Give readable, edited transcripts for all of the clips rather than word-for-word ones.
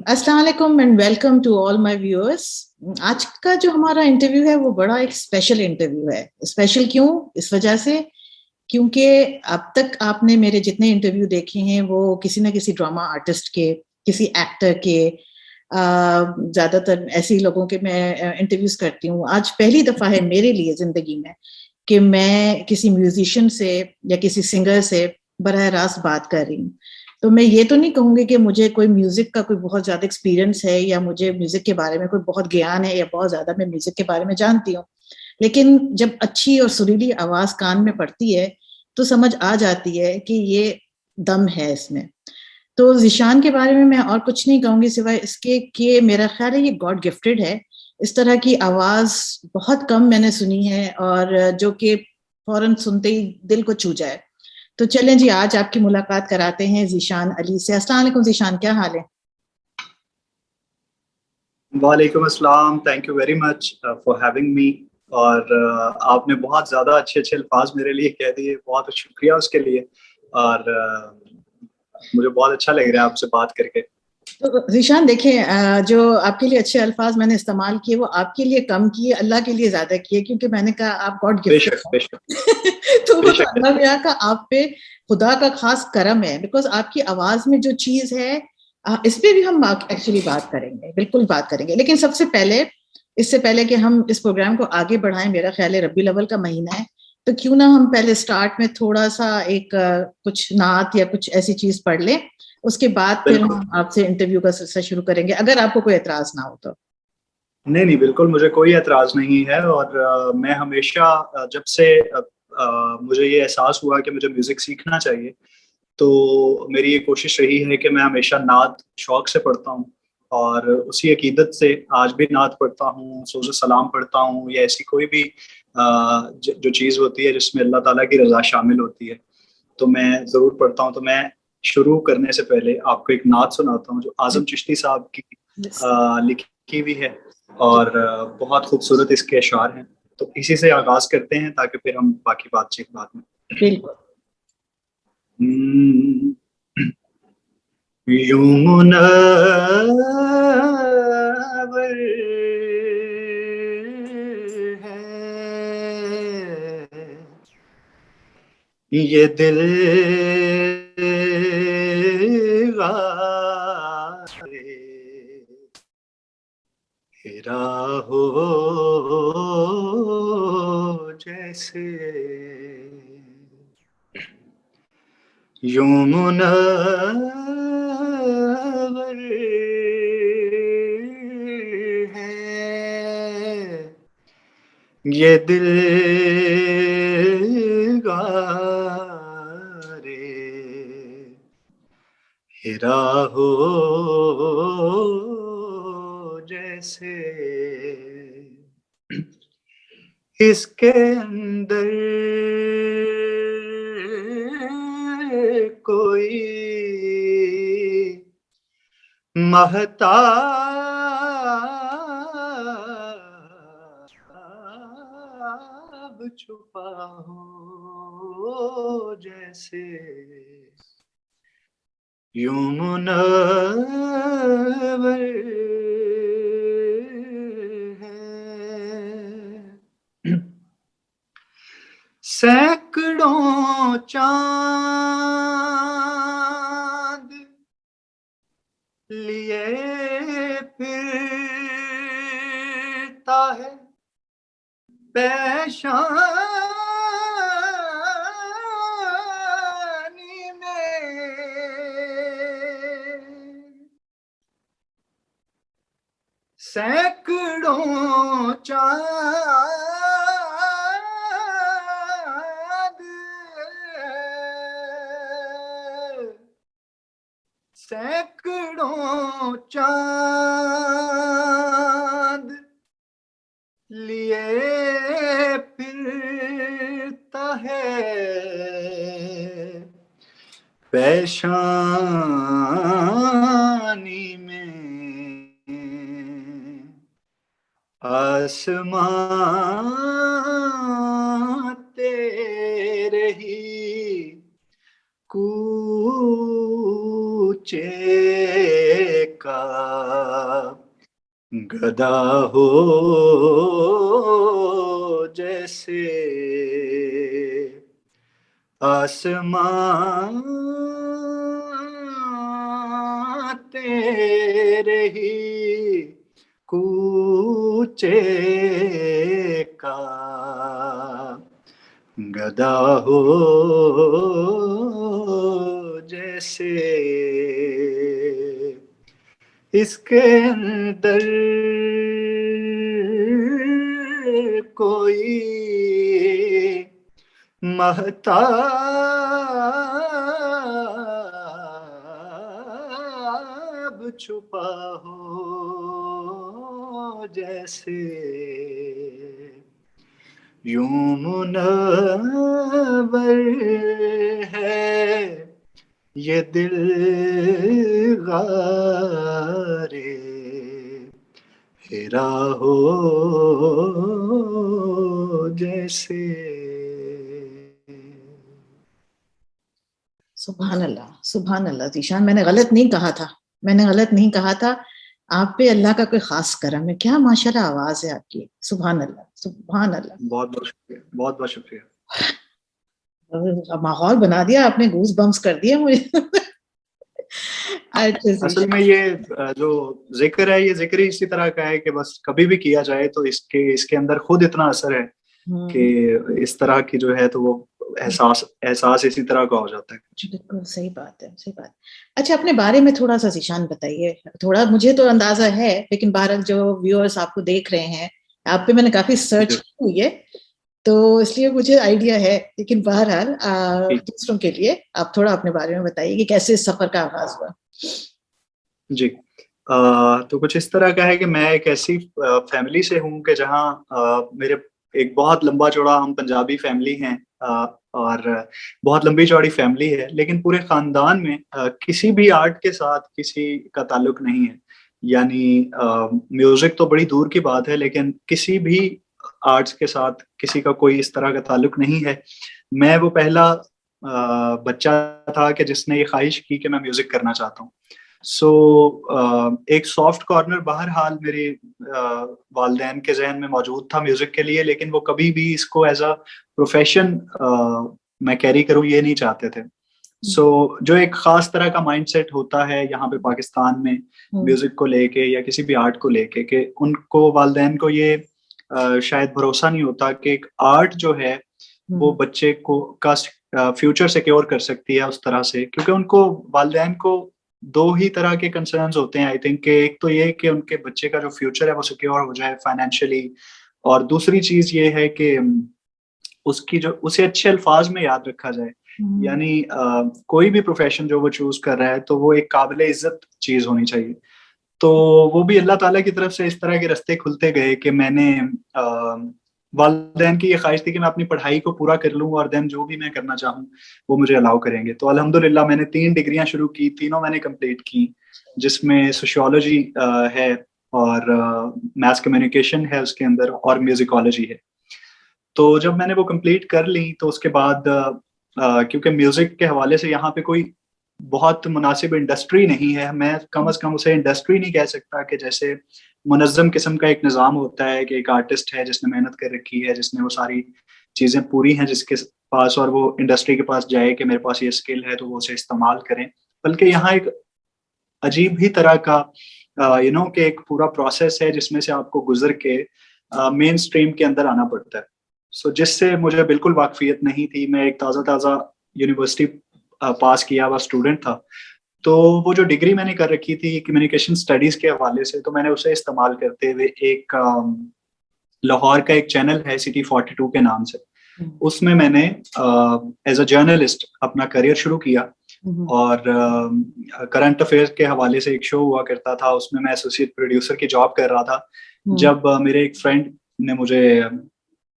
अस्सलाम वालेकुम and welcome to all my viewers. आज का जो हमारा इंटरव्यू है वो बड़ा एक स्पेशल इंटरव्यू है। स्पेशल क्यों? इस वजह से क्योंकि अब तक आपने मेरे जितने इंटरव्यू देखे हैं वो किसी ना किसी ड्रामा आर्टिस्ट के, किसी एक्टर के, ज्यादातर ऐसे ही लोगों के मैं इंटरव्यूज करती हूँ। आज पहली दफा है मेरे लिए जिंदगी में कि मैं किसी म्यूजिशियन से या किसी सिंगर से बरह रास्त बात कर रही हूँ। तो मैं ये तो नहीं कहूंगी कि मुझे कोई म्यूजिक का कोई बहुत ज्यादा एक्सपीरियंस है या मुझे म्यूजिक के बारे में कोई बहुत ज्ञान है या बहुत ज्यादा मैं म्यूजिक के बारे में जानती हूँ, लेकिन जब अच्छी और सुरीली आवाज कान में पड़ती है तो समझ आ जाती है कि ये दम है इसमें। तो ज़ीशान के बारे में मैं और कुछ नहीं कहूंगी सिवाय इसके कि मेरा ख्याल है ये गॉड गिफ्टेड है। इस तरह की आवाज बहुत कम मैंने सुनी है और जो कि फौरन सुनते ही दिल को छू जाए। तो चलें जी, आज आपकी मुलाकात कराते हैं ज़ीशान अली से। अस्सलाम वालेकुम ज़ीशान, क्या हाल है? वालेकुम अस्सलाम। Thank you very much for having me. और आपने बहुत ज़्यादा अच्छे अच्छे अल्फाज मेरे लिए कह दिए, बहुत शुक्रिया उसके लिए। और मुझे बहुत अच्छा लग रहा है आपसे बात करके। तो ज़ीशान देखिए, जो आपके लिए अच्छे अल्फाज मैंने इस्तेमाल किए वो आपके लिए कम किए, अल्लाह के लिए ज्यादा किए, क्योंकि मैंने कहा आप गॉड गिफ्टेड बेशक बेशक हैं। तो वो तो बेशक। अल्लाह मियां का आप पे खुदा का खास करम है, बिकॉज आपकी आवाज में जो चीज है इस पे भी हम एक्चुअली बात करेंगे, बिल्कुल बात करेंगे। लेकिन सबसे पहले, इससे पहले कि हम इस प्रोग्राम को आगे बढ़ाएं, मेरा ख्याल है रबी अव्वल का महीना है, तो क्यों ना हम पहले स्टार्ट में थोड़ा सा एक कुछ नात या कुछ ऐसी चीज पढ़ लें, उसके बाद फिर बिल्कुल। हम आपसे इंटरव्यू का सिलसिला शुरू करेंगे, अगर आपको कोई एतराज ना हो तो। नहीं नहीं, बिल्कुल मुझे कोई एतराज नहीं है। और मैं हमेशा जब से मुझे ये एहसास हुआ कि मुझे म्यूज़िक सीखना चाहिए, तो मेरी ये कोशिश रही है कि मैं हमेशा नात शौक से पढ़ता हूँ। और उसी अकीदत से आज भी नात पढ़ता हूँ, सोज़ सलाम पढ़ता हूँ, या ऐसी कोई भी जो चीज़ होती है जिसमें अल्लाह ताला की रज़ा शामिल होती है तो मैं ज़रूर पढ़ता हूँ। तो मैं शुरू करने से पहले आपको एक नात सुनाता हूँ जो आज़म चिश्ती साहब की लिखी हुई है। और बहुत खूबसूरत इसके अशार हैं। तो इसी से आगाज़ करते हैं ताकि फिर हम बाकी बातचीत बाद में। बिल्कुल। यूं मुनव्वर है ये दिल गारे हेरा हो जैसे यूं मुनव्वर है ये दिल गारे हेरा हो जैसे इसके अंदर कोई महताब छुपा हो जैसे यूं मुनव्वर है। सैकड़ों चांद लिए फिरता है पेशानी में सैकड़ों चांद सैकड़ों चांद लिए फिरता है पेशानी में आसमां तेरे ही कूचे का गदा हो जैसे आसमां तेरे ही कूचे का गदा हो जैसे इसके अंदर कोई महताब छुपा हो जैसे यूं मुनव्वर है ये दिल गारे हेरा हो जैसे। सुभान अल्लाह, सुभान अल्लाह। ज़ीशान, मैंने गलत नहीं कहा था, मैंने गलत नहीं कहा था। आप पे अल्लाह का कोई खास करम है। क्या माशाल्लाह आवाज है आपकी। सुभान अल्लाह, सुभान अल्लाह। बहुत बहुत शुक्रिया, बहुत बहुत शुक्रिया। माहौल बना दिया आपने, गूज बम्स कर दिया मुझे। अच्छा असल ज़ीशान। में ये जो जिक्र है, ये जिक्र ही इसी तरह का है कि बस कभी भी किया जाए तो इसके इसके अंदर खुद इतना असर है कि इस तरह की जो है तो वो एहसास एहसास इसी तरह का हो जाता है। बिल्कुल सही बात है, सही बात। अच्छा, अपने बारे में थोड़ा-सा ज़ीशान बताइए। थोड़ा मुझे तो अंदाज़ा है, लेकिन बहरहाल जो व्यूअर्स आपको देख रहे हैं, आप पे मैंने काफ़ी सर्च जी, की हुई है, तो इसलिए मुझे आइडिया है। लेकिन बहरहाल जी, दूसरों के लिए आप थोड़ा अपने बारे में बताइए कि कैसे इस सफ़र का आगाज़ हुआ? जी। तो कुछ इस तरह का है कि मैं एक ऐसी फैमिली से हूँ कि जहाँ मेरे एक बहुत लंबा-चौड़ा हम पंजाबी फैमिली हैं, और बहुत लंबी-चौड़ी फैमिली है, लेकिन पूरे ख़ानदान में किसी भी आर्ट के साथ किसी का ताल्लुक नहीं है। यानी म्यूज़िक तो बड़ी दूर की बात है, लेकिन किसी भी आर्ट्स के साथ किसी का कोई इस तरह का ताल्लुक नहीं है। मैं वो पहला बच्चा था कि जिसने ये ख़्वाहिश की कि मैं म्यूज़िक करना चाहता हूँ। सो एक सॉफ्ट कॉर्नर बहरहाल मेरे वालिदैन के ज़हन में मौजूद था म्यूज़िक के लिए, लेकिन वो कभी भी इसको एज़ अ प्रोफ़ेशन मैं कैरी करूँ ये नहीं चाहते थे। सो जो एक ख़ास तरह का माइंडसेट होता है यहाँ पे पाकिस्तान में म्यूज़िक को लेके या किसी भी आर्ट को लेके, कि उनको वालिदैन को ये शायद भरोसा नहीं होता कि एक आर्ट जो है वो बच्चे को का फ्यूचर सिक्योर कर सकती है उस तरह से, क्योंकि उनको वालिदैन को 2 ही तरह के कंसर्न्स होते हैं आई थिंक, कि एक तो ये कि उनके बच्चे का जो फ्यूचर है वो सिक्योर हो जाए फाइनेंशियली, और दूसरी चीज़ ये है कि उसकी जो उसे अच्छे अल्फाज में याद रखा जाए। यानी कोई भी प्रोफ़ेशन जो वो चूज़ कर रहा है तो वो एक काबिल इज़्ज़त चीज़ होनी चाहिए। तो वो भी अल्लाह ताला की तरफ से इस तरह के रास्ते खुलते गए कि मैंने वालिदैन की ये ख़्वाहिश थी कि मैं अपनी पढ़ाई को पूरा कर लूँ और देन जो भी मैं करना चाहूँ, वो मुझे अलाउ करेंगे। तो अल्हम्दुलिल्लाह मैंने 3 डिग्रियाँ शुरू की, तीनों मैंने कंप्लीट की, जिसमें सोशियोलॉजी है, और मास कम्युनिकेशन है उसके अंदर, और म्यूज़िकोलॉजी है। तो जब मैंने वो कंप्लीट कर ली तो उसके बाद क्योंकि म्यूज़िक के हवाले से यहाँ पे कोई बहुत मुनासिब इंडस्ट्री नहीं है, मैं कम से कम उसे इंडस्ट्री नहीं कह सकता, कि जैसे मुनज़्ज़म किस्म का एक निज़ाम होता है कि एक आर्टिस्ट है जिसने मेहनत कर रखी है, जिसने वो सारी चीज़ें पूरी हैं जिसके पास, और वो इंडस्ट्री के पास जाए कि मेरे पास ये स्किल है तो वो उसे इस्तेमाल करें। बल्कि यहाँ एक अजीब ही तरह का कि एक पूरा प्रोसेस है जिसमें से आपको गुज़र के मेन स्ट्रीम के अंदर आना पड़ता है। सो जिससे मुझे बिल्कुल वाक़फ़ियत नहीं थी, मैं एक ताज़ा-ताज़ा यूनिवर्सिटी पास किया हुआ स्टूडेंट था। तो वो जो डिग्री मैंने कर रखी थी कम्युनिकेशन स्टडीज़ के हवाले से, तो मैंने उसे इस्तेमाल करते हुए एक लाहौर का एक चैनल है सिटी 42 के नाम से, उसमें मैंने एज़ अ जर्नलिस्ट अपना करियर शुरू किया, और करंट अफेयर्स के हवाले से एक शो हुआ करता था, उसमें मैं एसोसिएट प्रोड्यूसर की जॉब कर रहा था। जब मेरे एक फ्रेंड ने मुझे,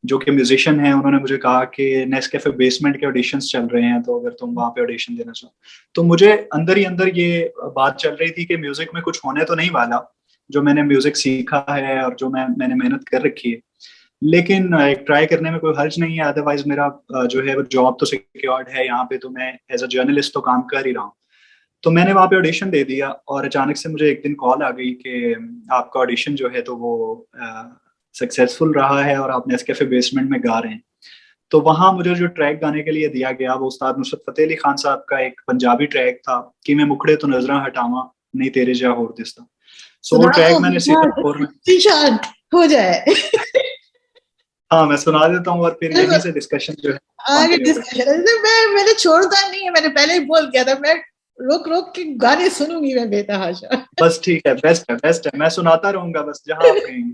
जो कि म्यूजिशियन हैं, उन्होंने मुझे कहा कि नेस्कैफे बेसमेंट के ऑडिशंस चल रहे हैं, तो अगर तुम वहाँ पे ऑडिशन देना चाहो। तो मुझे अंदर ही अंदर ये बात चल रही थी कि म्यूजिक में कुछ होने तो नहीं वाला, जो मैंने म्यूजिक सीखा है और जो मैंने मेहनत कर रखी है। लेकिन एक ट्राई करने में कोई हर्ज नहीं है, अदरवाइज़ मेरा जो है वो जॉब तो सिक्योर्ड है यहाँ पे, तो मैं एज़ अ जर्नलिस्ट तो काम कर ही रहा हूँ। तो मैंने वहाँ पे ऑडिशन दे दिया और अचानक से मुझे एक दिन कॉल आ गई कि आपका ऑडिशन जो है तो वो सक्सेसफुल रहा है और आप नेस्कैफे बेसमेंट में गा रहे हैं। तो वहाँ मुझे जो ट्रैक गाने के लिए दिया गया वो उस्ताद नुसरत फतेह अली खान साहब का एक पंजाबी ट्रैक था कि मैं मुखड़े तो नजरा हटावा नहीं तेरे जा होर दिसदा। सो वो सुना ट्रैक दो मैंने सिंगापुर में, ईशान, हो जाए। हाँ मैं सुना देता हूँ और फिर यहीं से डिस्कशन जो है आगे कंटिन्यू करते हैं। डिस्कशन मैंने छोड़ता नहीं है, मैंने पहले ही बोल दिया था, मैं रोक रोक के गाने सुनूंगी मैं बेतहाशा। बस ठीक है, बेस्ट है, बेस्ट है, मैं सुनाता रहूंगा बस जहां आप कहेंगे।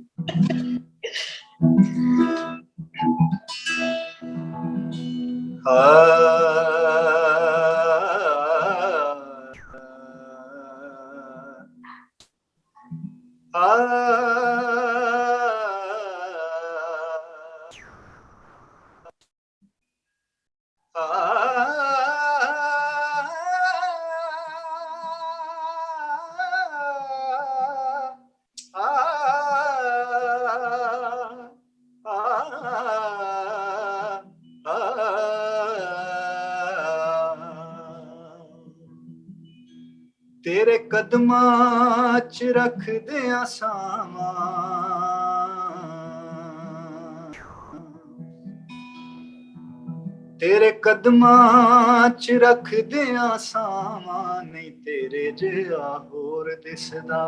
तेरे कदमां च रख दिया सामा, तेरे कदमां च रख दिया सामा नहीं तेरे जिहा होर दिसदा।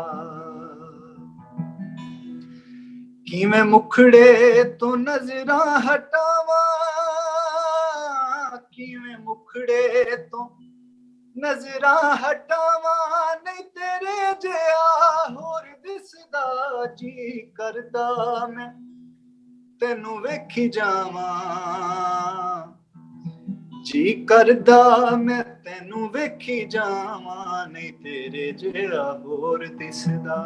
कि मैं मुखड़े तो नजरां हटावा, कि मैं मुखड़े तो नजरां हटावा नहीं तेरे जिहा होर दिसदा। जी करदा मैं तेनू वेखी जावां, जी करदा मैं तेनू वेखी जावां नहीं तेरे जिहा होर दिसदा।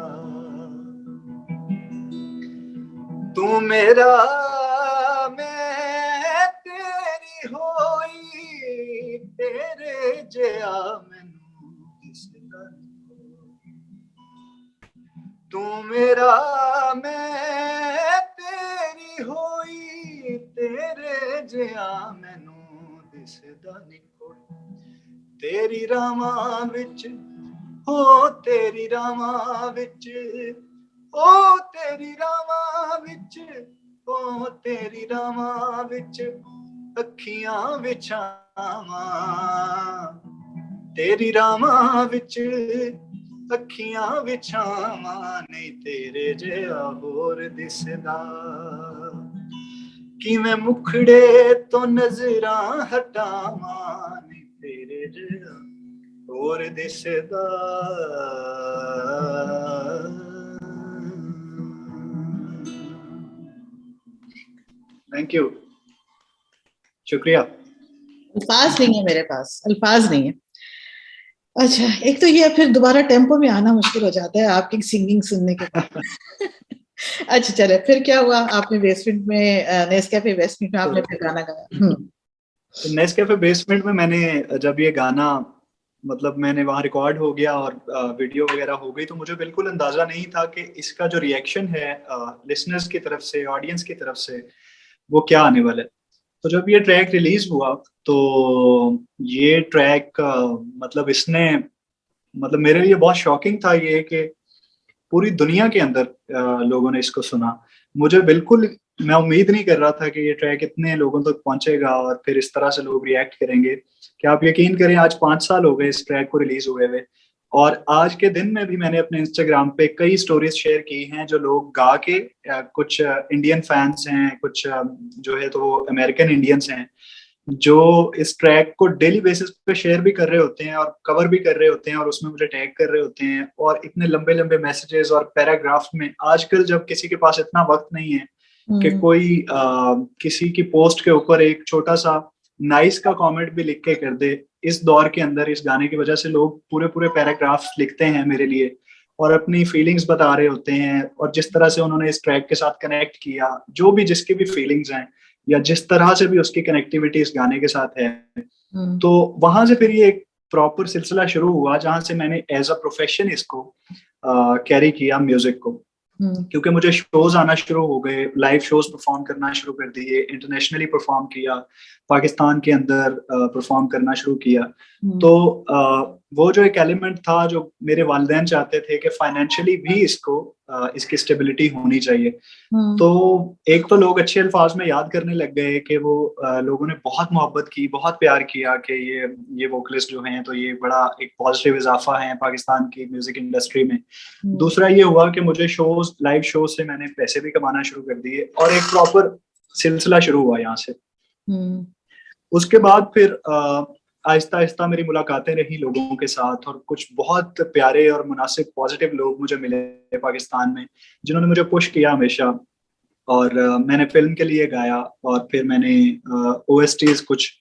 तू मेरा मैं तेरी होई तेरे जिहा मैनू दिसदा। तू मेरा मैं तेरी होई तेरे जिहा मैनू दिसदा नी कोई। तेरी रावां विच हो तेरी रावां विच, ओ तेरी रावां विच, ओ तेरी रावां विच अखियां विछावां, तेरी रावां विच अखियां विछावां नहीं तेरे जिहा होर दिसदा। कि मैं मुखड़े तो नजरां हटावां नहीं तेरे जिहा होर दिसदा। थैंक यू, शुक्रिया। अल्फाज नहीं है मेरे पास, अल्फाज नहीं है। अच्छा, एक तो ये फिर दोबारा टेम्पो में आना मुश्किल हो जाता है आपकी सिंगिंग सुनने के बाद। अच्छा चले, फिर क्या हुआ? आपने बेसमेंट में, नेस्कैफे बेसमेंट में आपने तो फिर गाना गाया। नेस्कैफे बेसमेंट में मैंने जब ये गाना मतलब मैंने वहाँ रिकॉर्ड हो गया और वीडियो वगैरह हो गई तो मुझे बिल्कुल अंदाजा नहीं था कि इसका जो रिएक्शन है लिसनर्स की तरफ से, ऑडियंस की तरफ से, वो क्या आने वाला है। तो जब ये ट्रैक रिलीज हुआ तो ये ट्रैक मतलब इसने मतलब मेरे लिए बहुत शॉकिंग था ये कि पूरी दुनिया के अंदर लोगों ने इसको सुना। मुझे बिल्कुल, मैं उम्मीद नहीं कर रहा था कि ये ट्रैक इतने लोगों तक पहुंचेगा और फिर इस तरह से लोग रिएक्ट करेंगे। कि आप यकीन करें आज 5 साल हो गए इस ट्रैक को रिलीज हुए हुए और आज के दिन में भी मैंने अपने इंस्टाग्राम पे कई स्टोरीज शेयर की हैं जो लोग गा के कुछ इंडियन फैंस हैं, कुछ जो है तो वो अमेरिकन इंडियंस हैं जो इस ट्रैक को डेली बेसिस पे शेयर भी कर रहे होते हैं और कवर भी कर रहे होते हैं और उसमें मुझे टैग कर रहे होते हैं। और इतने लंबे लंबे मैसेजेस और पैराग्राफ में आजकल जब किसी के पास इतना वक्त नहीं है कि कोई किसी की पोस्ट के ऊपर एक छोटा सा नाइस का कमेंट भी लिख के कर दे, इस दौर के अंदर इस गाने की वजह से लोग पूरे पूरे पैराग्राफ्स लिखते हैं मेरे लिए और अपनी फीलिंग्स बता रहे होते हैं और जिस तरह से उन्होंने इस ट्रैक के साथ कनेक्ट किया, जो भी जिसकी भी फीलिंग्स हैं या जिस तरह से भी उसकी कनेक्टिविटी इस गाने के साथ है, तो वहां से फिर ये एक प्रॉपर सिलसिला शुरू हुआ जहां से मैंने एज अ प्रोफेशन इसको कैरी किया म्यूजिक को। क्योंकि मुझे शोज आना शुरू हो गए, लाइव शोज परफॉर्म करना शुरू कर दिए, इंटरनेशनली परफॉर्म किया, पाकिस्तान के अंदर परफॉर्म करना शुरू किया। तो वो जो एक एलिमेंट था जो मेरे वालिदैन चाहते थे कि फाइनेंशियली भी इसकी स्टेबिलिटी होनी चाहिए। तो एक तो लोग अच्छे अल्फाज में याद करने लग गए कि वो लोगों ने बहुत मोहब्बत की, बहुत प्यार किया कि ये वोकलिस्ट जो हैं तो ये बड़ा एक पॉजिटिव इजाफा है पाकिस्तान की म्यूजिक इंडस्ट्री में। दूसरा ये हुआ कि मुझे लाइव शोज से मैंने पैसे भी कमाना शुरू कर दिए और एक प्रॉपर सिलसिला शुरू हुआ यहाँ से। उसके बाद फिर आहिस्ता आहिस्ता मेरी मुलाकातें रही लोगों के साथ और कुछ बहुत प्यारे और मुनासिब पॉजिटिव लोग मुझे मिले पाकिस्तान में जिन्होंने मुझे पुश किया हमेशा। और मैंने फिल्म के लिए गाया और फिर मैंने ओएसटीज कुछ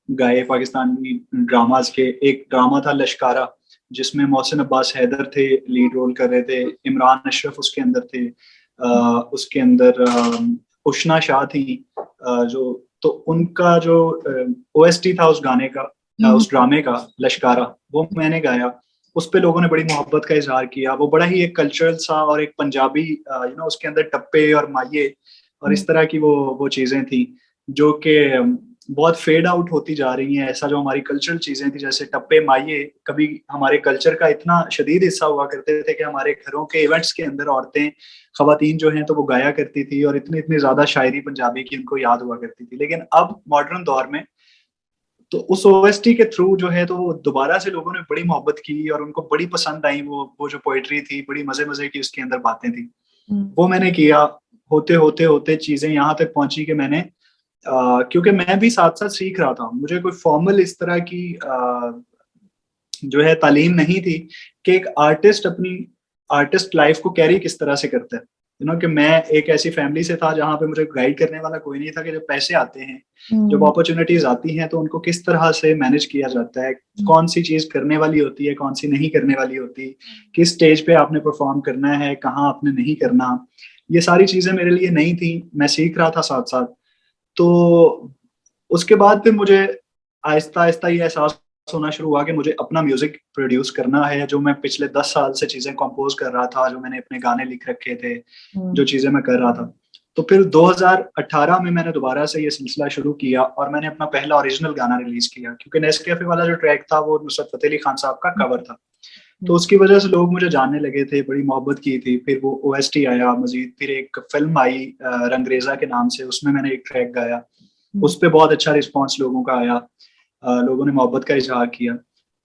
गाए पाकिस्तानी ड्रामाज के। एक ड्रामा था लश्कारा जिसमें मोहसिन अब्बास हैदर थे, लीड रोल कर रहे थे, इमरान अशरफ उसके अंदर थे, उसके अंदर उशना शाह थी, जो तो उनका जो ओएसटी था उस गाने का, उस ड्रामे का लश्कारा, वो मैंने गाया। उस पे लोगों ने बड़ी मोहब्बत का इजहार किया। वो बड़ा ही एक कल्चरल सा और एक पंजाबी उसके अंदर टप्पे और माये और इस तरह की वो चीजें थी जो कि बहुत फेड आउट होती जा रही हैं। ऐसा जो हमारी कल्चरल चीजें थी जैसे टप्पे माये कभी हमारे कल्चर का इतना शदीद हिस्सा हुआ करते थे कि हमारे घरों के इवेंट्स के अंदर औरतें खवातीन जो हैं तो वो गाया करती थी और इतनी इतनी ज्यादा शायरी पंजाबी की उनको याद हुआ करती थी। लेकिन अब मॉडर्न दौर में तो उस ओएसटी के थ्रू जो है तो दोबारा से लोगों ने बड़ी मोहब्बत की और उनको बड़ी पसंद आई। वो जो पोएट्री थी बड़ी मजे मजे की उसके अंदर बातें थी, वो मैंने किया। होते होते होते चीजें यहाँ तक पहुंची कि मैंने क्योंकि मैं भी साथ साथ सीख रहा था, मुझे कोई फॉर्मल इस तरह की जो है तालीम नहीं थी कि एक आर्टिस्ट अपनी आर्टिस्ट लाइफ को कैरी किस तरह से करता है। कि मैं एक ऐसी फैमिली से था जहाँ पे मुझे गाइड करने वाला कोई नहीं था कि जब पैसे आते हैं, जब अपॉर्चुनिटीज आती हैं तो उनको किस तरह से मैनेज किया जाता है, कौन सी चीज करने वाली होती है, कौन सी नहीं करने वाली होती, किस स्टेज पे आपने परफॉर्म करना है, कहाँ आपने नहीं करना। ये सारी चीजें मेरे लिए नहीं थी, मैं सीख रहा था साथ साथ। तो उसके बाद फिर मुझे आहिस्ता आहिस्ता ये एहसास होना शुरू हुआ कि मुझे अपना म्यूजिक प्रोड्यूस करना है। जो मैं पिछले 10 साल से चीजें कंपोज कर रहा था, जो मैंने अपने गाने लिख रखे थे, जो चीजें मैं कर रहा था, तो फिर 2018 में मैंने दोबारा से ये सिलसिला शुरू किया और मैंने अपना पहला ओरिजिनल गाना रिलीज किया। क्योंकि नेस्कैफे वाला जो ट्रैक था वो नुसरत फतेह अली खान साहब का कवर था, तो उसकी वजह से लोग मुझे जानने लगे थे, बड़ी मोहब्बत की थी। फिर वो ओएसटी आया मजीद, फिर एक फिल्म आई रंगरेजा के नाम से, उसमें मैंने एक ट्रैक गाया, उस पर बहुत अच्छा रिस्पॉन्स लोगों का आया, लोगों ने मोहब्बत का इजहार किया।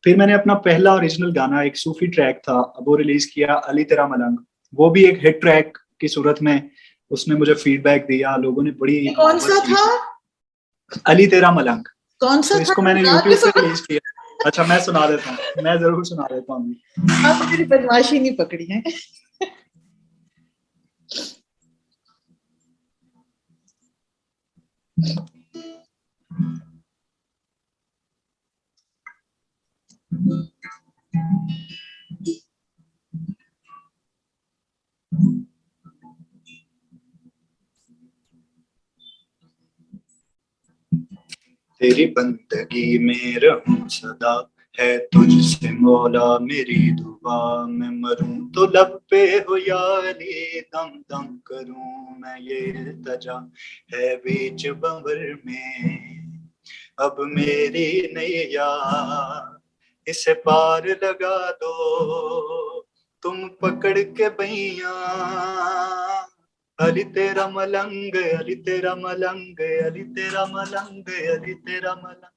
फिर मैंने अपना पहला ओरिजिनल गाना, एक सूफी ट्रैक था, वो रिलीज किया, अली तेरा मलंग। वो भी एक हिट ट्रैक की सूरत में उसने मुझे फीडबैक दिया, लोगों ने बड़ी कौन सा था? अली तेरा मलंग। कौन सा तो इसको मैंने यूट्यूब से रिलीज किया। अच्छा, मैं सुना देता हूँ, मैं जरूर सुना देता हूँ। आप मेरी बदमाशी नहीं पकड़ी है। तेरी बंदगी में रहूं सदा, है तुझसे मौला मेरी दुआ। मैं मरूं तो लब पे हो या अली, दम दम करूं मैं ये तजा है बीच बंबर में। अब मेरी नैया इसे पार लगा दो, तुम पकड़ के बैया। अली तेरा मलंग, अली तेरा मलंग, अली तेरा मलंग, अली तेरा मलंग,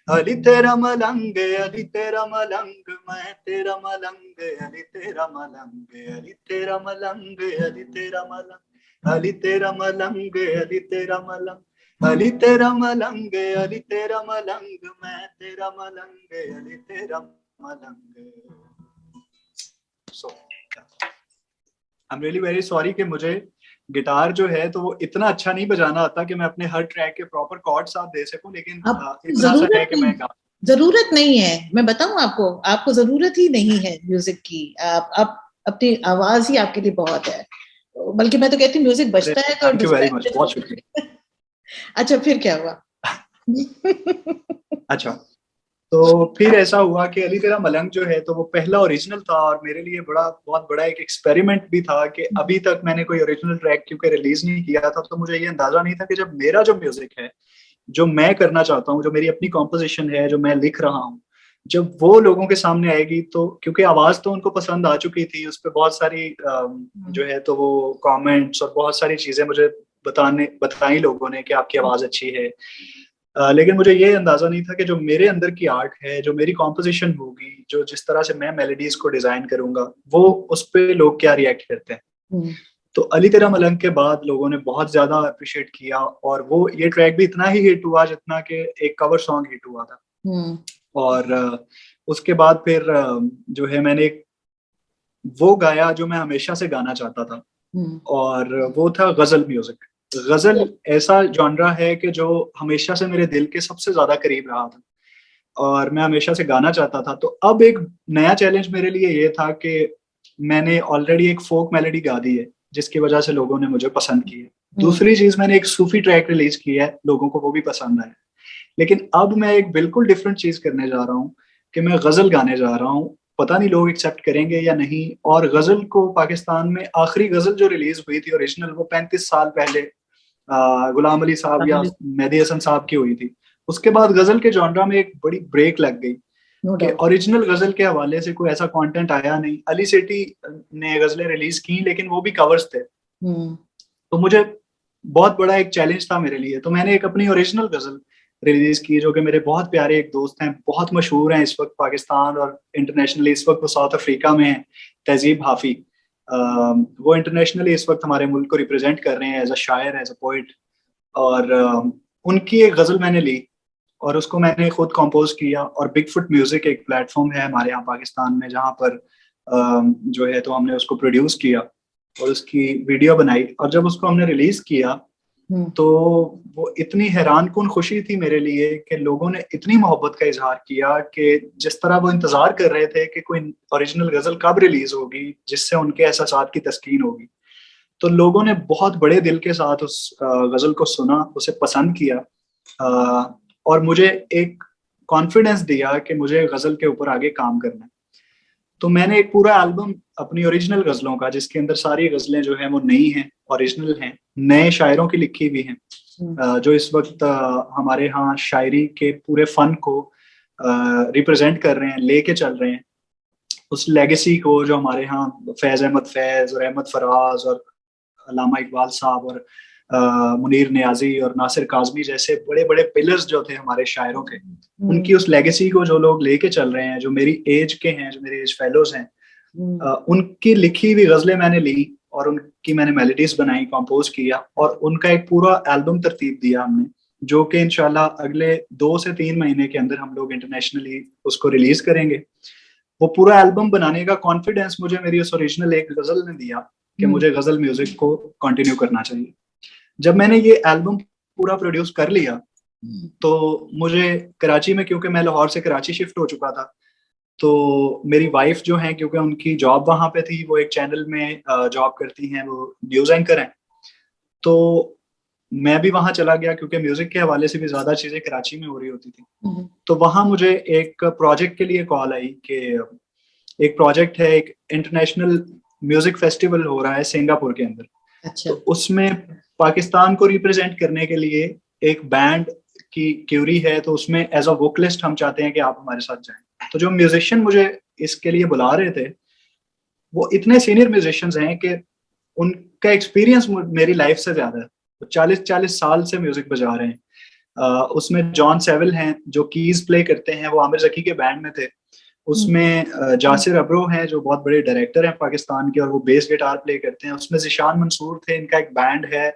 अली तेरा मलंग, अली तेरा मलंग, मैं तेरा मलंग, अली तेरा मलंग, अली तेरा मलंग, अली तेरा मलंग, अली तेरा मलंग, अली तेरा मलंग, अली तेरा मलंग, अली तेरा मलंग, मैं तेरा मलंग, अली तेरा मलंग। I am really very sorry कि मुझे गिटार जो है तो वो इतना अच्छा नहीं बजाना आता कि मैं अपने हर ट्रैक के प्रॉपर कॉर्ड साथ दे सकूं, लेकिन इतना सा है कि मैं जरूरत नहीं है। मैं बताऊं आपको जरूरत ही नहीं है म्यूजिक की। आप अपनी आवाज ही आपके लिए बहुत है। बल्कि मैं तो कहती हूँ म्यूजिक बजता है तो थैंक यू वेरी मच, बहुत शुक्रिया। अच्छा, फिर क्या हुआ? अच्छा, तो फिर ऐसा हुआ कि अली तेरा मलंग जो है तो वो पहला ओरिजिनल था और मेरे लिए बहुत बड़ा एक एक्सपेरिमेंट भी था कि अभी तक मैंने कोई ओरिजिनल ट्रैक क्योंकि रिलीज नहीं किया था, तो मुझे ये अंदाजा नहीं था कि जब मेरा जो म्यूजिक है, जो मैं करना चाहता हूँ, जो मेरी अपनी कॉम्पोजिशन है, जो मैं लिख रहा हूँ, जब वो लोगों के सामने आएगी तो क्योंकि आवाज तो उनको पसंद आ चुकी थी, उस पर बहुत सारी जो है तो वो कमेंट्स और बहुत सारी चीजें मुझे बताई लोगों ने कि आपकी आवाज अच्छी है। लेकिन मुझे ये अंदाजा नहीं था कि जो मेरे अंदर की आर्ट है, जो मेरी कॉम्पोजिशन होगी, जो जिस तरह से मैं मेलोडीज को डिजाइन करूंगा, वो उस पे लोग क्या रिएक्ट करते हैं। तो अली तेरा मलंग के बाद लोगों ने बहुत ज्यादा अप्रिशिएट किया, और वो ये ट्रैक भी इतना ही हिट हुआ जितना कि एक कवर सॉन्ग हिट हुआ था। और उसके बाद फिर जो है मैंने वो गाया जो मैं हमेशा से गाना चाहता था, और वो था गजल म्यूजिक। गजल ऐसा जॉनरा है कि जो हमेशा से मेरे दिल के सबसे ज्यादा करीब रहा था और मैं हमेशा से गाना चाहता था। तो अब एक नया चैलेंज मेरे लिए ये था कि मैंने ऑलरेडी एक फोक मेलोडी गा दी है जिसकी वजह से लोगों ने मुझे पसंद की है। दूसरी चीज, मैंने एक सूफी ट्रैक रिलीज की है, लोगों को वो भी पसंद आया। लेकिन अब मैं एक बिल्कुल डिफरेंट चीज करने जा रहा हूँ कि मैं गजल गाने जा रहा हूँ। पता नहीं लोग एक्सेप्ट करेंगे या नहीं। और गजल को पाकिस्तान में आखिरी गजल जो रिलीज हुई थी ओरिजिनल, वो 35 साल पहले गुलाम अली साहब या मेहदी हसन साहब की हुई थी। उसके बाद गजल के जॉनरा में एक बड़ी ब्रेक लग गई कि ओरिजिनल गजल के हवाले से कोई ऐसा कंटेंट आया नहीं। अली सेठी ने गजलें रिलीज की लेकिन वो भी कवर्स थे। तो मुझे बहुत बड़ा एक चैलेंज था मेरे लिए। तो मैंने एक अपनी ओरिजिनल गजल रिलीज की जो कि मेरे बहुत प्यारे एक दोस्त हैं, बहुत मशहूर हैं इस वक्त पाकिस्तान और इंटरनेशनली। इस वक्त वो साउथ अफ्रीका में हैं, तहजीब हाफी। वो इंटरनेशनली इस वक्त हमारे मुल्क को रिप्रेजेंट कर रहे हैं एज अ शायर, एज अ पोइट। और उनकी एक गजल मैंने ली और उसको मैंने खुद कंपोज किया। और बिग फुट म्यूजिक एक प्लेटफॉर्म है हमारे यहाँ पाकिस्तान में जहाँ पर जो है तो हमने उसको प्रोड्यूस किया और उसकी वीडियो बनाई। और जब उसको हमने रिलीज किया तो वो इतनी हैरान कुन खुशी थी मेरे लिए कि लोगों ने इतनी मोहब्बत का इजहार किया कि जिस तरह वो इंतजार कर रहे थे कि कोई ओरिजिनल गजल कब रिलीज होगी जिससे उनके एहसासात की तस्कीन होगी। तो लोगों ने बहुत बड़े दिल के साथ उस गजल को सुना, उसे पसंद किया, और मुझे एक कॉन्फिडेंस दिया कि मुझे गजल के ऊपर आगे काम करना है। तो मैंने एक पूरा एल्बम अपनी ओरिजिनल गजलों का, जिसके अंदर सारी गजलें जो हैं वो नई हैं, ओरिजिनल हैं, नए शायरों की लिखी हुई हैं, जो इस वक्त हमारे यहाँ शायरी के पूरे फन को रिप्रेजेंट कर रहे हैं, लेके चल रहे हैं उस लेगेसी को जो हमारे यहाँ फैज अहमद फैज और अहमद फराज और अल्लामा इकबाल साहब और मुनीर नियाजी और नासिर काजमी जैसे बड़े बड़े पिलर्स जो थे हमारे शायरों के, उनकी उस लेगेसी को जो लोग लेके चल रहे हैं, जो मेरी एज के हैं, जो मेरे एज फेलोज हैं, उनकी लिखी हुई गजलें मैंने ली और उनकी मैंने मेलोडीज बनाई, कंपोज किया और उनका एक पूरा एल्बम तरतीब दिया हमने, जो कि इंशाल्लाह अगले 2 से 3 महीने के अंदर हम लोग इंटरनेशनली उसको रिलीज करेंगे। वो पूरा एल्बम बनाने का कॉन्फिडेंस मुझे मेरी उस ओरिजिनल एक गजल ने दिया कि मुझे गजल म्यूजिक को कंटिन्यू करना चाहिए। जब मैंने ये एल्बम पूरा प्रोड्यूस कर लिया तो मुझे कराची में, क्योंकि मैं लाहौर से कराची शिफ्ट हो चुका था, तो मेरी वाइफ जो है, क्योंकि उनकी जॉब वहां पे थी, वो एक चैनल में जॉब करती हैं, वो न्यूज एंकर हैं, तो मैं भी वहां चला गया क्योंकि म्यूजिक के हवाले से भी ज्यादा चीजें कराची में हो रही होती थी। तो वहां मुझे एक प्रोजेक्ट के लिए कॉल आई कि एक प्रोजेक्ट है, एक इंटरनेशनल म्यूजिक फेस्टिवल हो रहा है सिंगापुर के अंदर। अच्छा। तो उसमें पाकिस्तान को रिप्रेजेंट करने के लिए एक बैंड की क्यूरी है, तो उसमें एज अ वोकलिस्ट हम चाहते हैं कि आप हमारे साथ जाएं। तो जो म्यूजिशियन मुझे इसके लिए बुला रहे थे वो इतने सीनियर म्यूजिशियंस हैं कि उनका एक्सपीरियंस मेरी लाइफ से ज्यादा है। 40-40 साल से म्यूजिक बजा रहे हैं। उसमें जॉन सेविल हैं जो कीज प्ले करते हैं, वो आमिर जकी के बैंड में थे। उसमें जासिर अब्रो हैं जो बहुत बड़े डायरेक्टर हैं पाकिस्तान के और वो बेस गिटार प्ले करते हैं। उसमें जिशान मंसूर थे, इनका एक बैंड है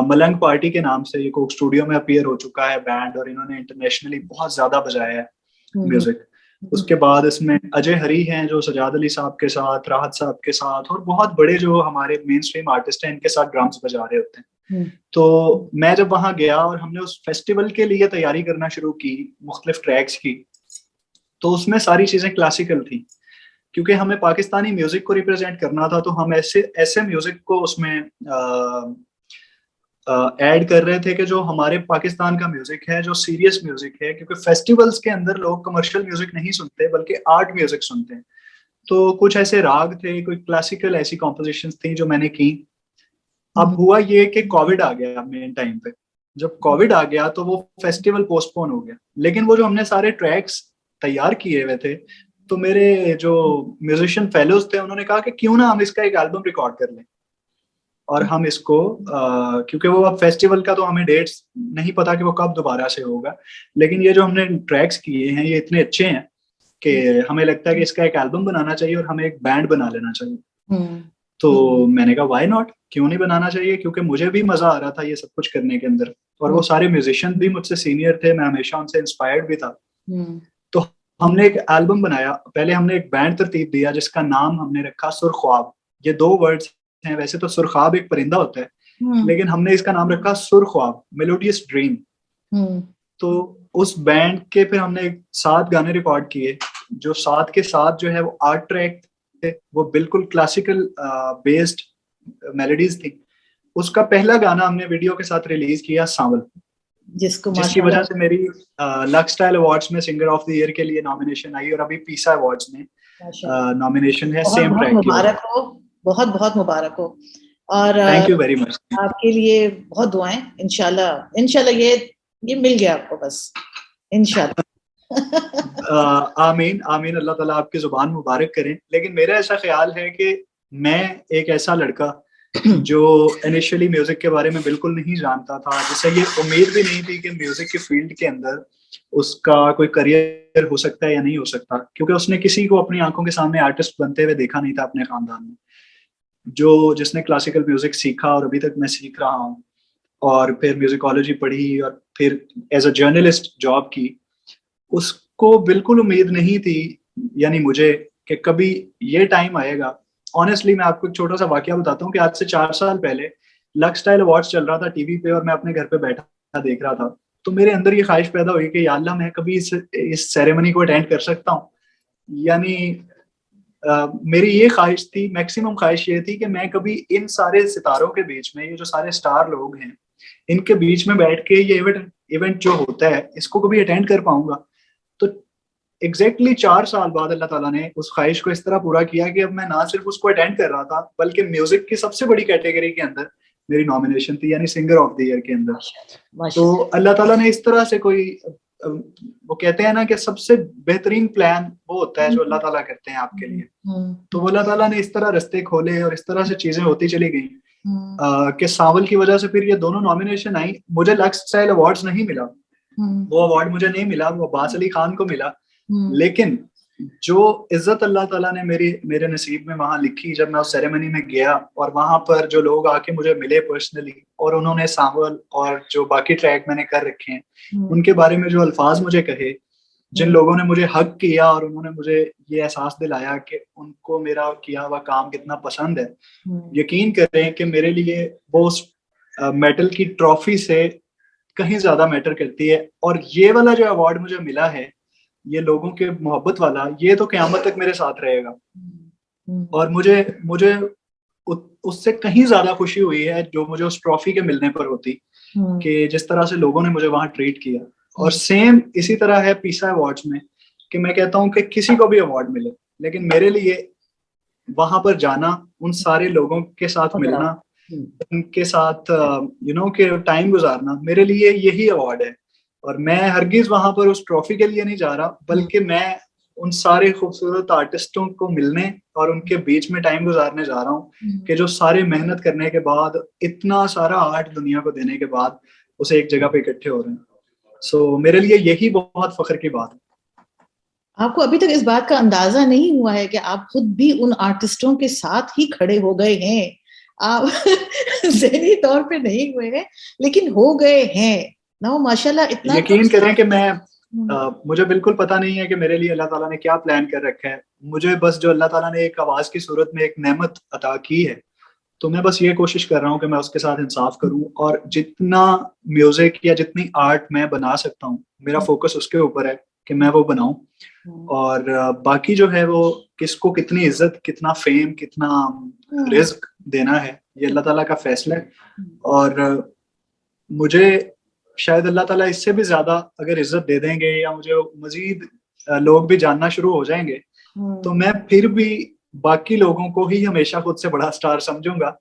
मलंग पार्टी के नाम से, ये कोक स्टूडियो में अपीयर हो चुका है बैंड और इन्होंने इंटरनेशनली बहुत ज्यादा बजाया है म्यूजिक। उसके बाद इसमें अजय हरी हैं जो सजाद अली साहब के साथ, राहत साहब के साथ और बहुत बड़े जो हमारे मेन स्ट्रीम आर्टिस्ट हैं इनके साथ ड्रम्स बजा रहे होते हैं। तो मैं जब वहां गया और हमने उस फेस्टिवल के लिए तैयारी करना शुरू की मुख्तलिफ ट्रैक्स की, तो उसमें सारी चीजें क्लासिकल थी क्योंकि हमें पाकिस्तानी म्यूजिक को रिप्रेजेंट करना था। तो हम ऐसे म्यूजिक को उसमें ऐड कर रहे थे कि जो हमारे पाकिस्तान का म्यूजिक है, जो सीरियस म्यूजिक है, क्योंकि फेस्टिवल्स के अंदर लोग कमर्शियल म्यूजिक नहीं सुनते बल्कि आर्ट म्यूजिक सुनते हैं। तो कुछ ऐसे राग थे, कोई क्लासिकल ऐसी कॉम्पोजिशंस थी जो मैंने की। अब हुआ ये कि कोविड आ गया मेन टाइम पे। जब कोविड आ गया तो वो फेस्टिवल पोस्टपोन हो गया, लेकिन वो जो हमने सारे ट्रैक्स तैयार किए हुए थे, तो मेरे जो म्यूजिशियन फेलोज थे उन्होंने कहा कि क्यों ना हम इसका एक एल्बम रिकॉर्ड कर लें, और हम इसको क्योंकि वो अब फेस्टिवल का तो हमें डेट्स नहीं पता कि वो कब दोबारा से होगा, लेकिन ये जो हमने ट्रैक्स किए हैं ये इतने अच्छे हैं कि हमें लगता है कि इसका एक एल्बम बनाना चाहिए और हमें एक बैंड बना लेना चाहिए। तो मैंने कहा व्हाई नॉट, क्यों नहीं बनाना चाहिए, क्योंकि मुझे भी मजा आ रहा था ये सब कुछ करने के अंदर, और वो सारे म्यूजिशियन भी मुझसे सीनियर थे, मैं हमेशा उनसे इंस्पायर्ड भी था। तो हमने एक एल्बम बनाया, पहले हमने एक बैंड तरतीब दिया जिसका नाम हमने रखा सुरख्वाब। ये 2 वर्ड्स हैं, वैसे तो सुरख्वाब एक परिंदा होता है, लेकिन हमने इसका नाम रखा सुरख्वाब, मेलोडियस ड्रीम। तो उस बैंड के फिर हमने 7 गाने रिकॉर्ड किए, जो 7 के 7 जो है वो 8 ट्रैक थे, वो बिल्कुल क्लासिकल बेस्ड मेलोडीज थी। उसका पहला गाना हमने वीडियो के साथ रिलीज किया, सांवल, जिसकी वजह से मेरी लक्स स्टाइल अवार्ड्स में सिंगर ऑफ द ईयर के लिए नॉमिनेशन आई, और अभी पीसा अवार्ड्स में नॉमिनेशन है सेम ट्रैक की। मुबारक हो, बहुत बहुत मुबारक हो, और थैंक यू वेरी मच। आपके लिए बहुत दुआएं, इंशाल्लाह इंशाल्लाह ये मिल गया आपको, बस इंशाल्लाह। आमीन आमीन, अल्लाह ताला आपकी जुबान मुबारक करें। लेकिन मेरा ऐसा ख्याल है कि मैं एक ऐसा लड़का जो इनिशियली म्यूजिक के बारे में बिल्कुल नहीं जानता था, जिसे ये उम्मीद भी नहीं थी कि म्यूजिक के फील्ड के अंदर उसका कोई करियर हो सकता है या नहीं हो सकता, क्योंकि उसने किसी को अपनी आंखों के सामने आर्टिस्ट बनते हुए देखा नहीं था अपने खानदान में। जिसने क्लासिकल म्यूजिक सीखा और अभी तक मैं सीख रहा हूँ, और फिर म्यूजिकोलॉजी पढ़ी और फिर एज अ जर्नलिस्ट जॉब की, उसको बिल्कुल उम्मीद नहीं थी, यानी मुझे, कि कभी ये टाइम आएगा। ऑनेस्टली मैं आपको एक छोटा सा वाकया बताता हूँ कि आज से 4 साल पहले लक्स स्टाइल अवार्ड्स चल रहा था टीवी पे, और मैं अपने घर पे बैठा देख रहा था, तो मेरे अंदर ये ख्वाहिश पैदा हुई कि या अल्लाह मैं कभी इस सेरेमनी को अटेंड कर सकता हूँ। यानी मेरी ये ख्वाहिश थी, मैक्सिमम ख्वाहिश ये थी कि मैं कभी इन सारे सितारों के बीच में, ये जो सारे स्टार लोग हैं, इनके बीच में बैठ के ये इवेंट जो होता है इसको कभी अटेंड कर पाऊंगा। तो एग्जैक्टली 4 साल बाद अल्लाह ताला ने उस ख्वाहिश को इस तरह पूरा किया कि अब मैं ना सिर्फ उसको अटेंड कर रहा था, बल्कि म्यूजिक की सबसे बड़ी कैटेगरी के अंदर मेरी नॉमिनेशन थी, यानी सिंगर ऑफ द ईयर के अंदर। तो अल्लाह ताला ने इस तरह से कोई, वो कहते हैं ना कि सबसे बेहतरीन प्लान वो होता है जो अल्लाह ताला करते हैं आपके लिए। तो अल्लाह ताला ने इस तरह रास्ते खोले और इस तरह से चीजें होती चली गई कि सांवल की वजह से फिर ये दोनों नॉमिनेशन आई। मुझे लक्स स्टाइल अवार्ड्स नहीं मिला, वो अवार्ड मुझे नहीं मिला, वो अब्बास अली खान को मिला। लेकिन जो इज्जत अल्लाह ताला ने मेरे नसीब में वहां लिखी, जब मैं उस सेरेमनी में गया और वहां पर जो लोग आके मुझे मिले पर्सनली, और उन्होंने सांवल और जो बाकी ट्रैक मैंने कर रखे हैं उनके बारे में जो अल्फाज मुझे कहे, जिन लोगों ने मुझे हक किया और उन्होंने मुझे ये एहसास दिलाया कि उनको मेरा किया हुआ काम कितना पसंद है, यकीन करें कि मेरे लिए वो मेडल की ट्रॉफी से कहीं ज्यादा मैटर करती है। और ये वाला जो अवार्ड मुझे मिला है, ये लोगों के मोहब्बत वाला, ये तो क़यामत तक मेरे साथ रहेगा। और मुझे उससे कहीं ज्यादा खुशी हुई है जो मुझे उस ट्रॉफी के मिलने पर होती, कि जिस तरह से लोगों ने मुझे वहां ट्रीट किया। और सेम इसी तरह है पीसा अवार्ड्स में, कि मैं कहता हूँ कि किसी को भी अवार्ड मिले, लेकिन मेरे लिए वहां पर जाना, उन सारे लोगों के साथ मिलना, उनके साथ के टाइम गुजारना, मेरे लिए यही अवार्ड है। और मैं हरगिज वहां पर उस ट्रॉफी के लिए नहीं जा रहा, बल्कि मैं उन सारे खूबसूरत आर्टिस्टों को मिलने और उनके बीच में टाइम गुजारने जा रहा हूँ, कि जो सारे मेहनत करने के बाद, इतना सारा आर्ट दुनिया को देने के बाद, उसे एक जगह पे इकट्ठे हो रहे हैं। सो मेरे लिए यही बहुत फख्र की बात है। आपको अभी तक इस बात का अंदाजा नहीं हुआ है कि आप खुद भी उन आर्टिस्टों के साथ ही खड़े हो गए हैं। आप ज़हनी तौर पे नहीं हुए हैं, लेकिन हो गए हैं ना, माशाल्लाह। इतना यकीन करें कि मैं मुझे बिल्कुल पता नहीं है कि मेरे लिए अल्लाह ताला ने क्या प्लान कर रखा है। मुझे बस जो अल्लाह ताला ने एक आवाज की सूरत में एक नेमत अता की है, तो मैं बस ये कोशिश कर रहा हूँ कि मैं उसके साथ इंसाफ करूँ, और जितना म्यूजिक या जितनी आर्ट मैं बना सकता हूँ, मेरा फोकस उसके ऊपर है कि मैं वो बनाऊं। और बाकी जो है वो किसको कितनी इज्जत, कितना फेम, कितना रिस्क देना है, ये अल्लाह ताला का फैसला है। और मुझे शायद अल्लाह ताला इससे भी ज्यादा अगर इज्जत दे देंगे, या मुझे मजीद लोग भी जानना शुरू हो जाएंगे, तो मैं फिर भी बाकी लोगों को ही हमेशा खुद से बड़ा स्टार समझूंगा,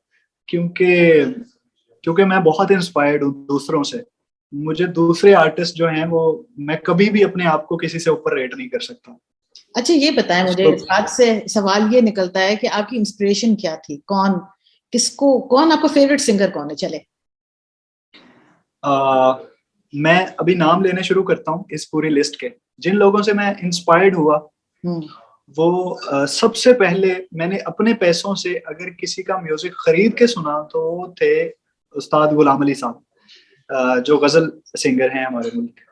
क्योंकि मैं बहुत इंस्पायर्ड हूँ दूसरों से। मुझे दूसरे आर्टिस्ट जो हैं वो, मैं कभी भी अपने आप को किसी से ऊपर रेट नहीं कर सकता। अच्छा ये बताएं मुझे, इस बात से सवाल ये निकलता है कि आपकी इंस्पिरेशन क्या थी, कौन आपका फेवरेट सिंगर कौन है? चले मैं अभी नाम लेने शुरू करता हूँ इस पूरी लिस्ट के। जिन लोगों से मैं इंस्पायर्ड हुआ, वो सबसे पहले मैंने अपने पैसों से अगर किसी का म्यूजिक खरीद के सुना तो वो थे उस्ताद गुलाम अली साहब, जो गजल सिंगर हैं हमारे मुल्क के।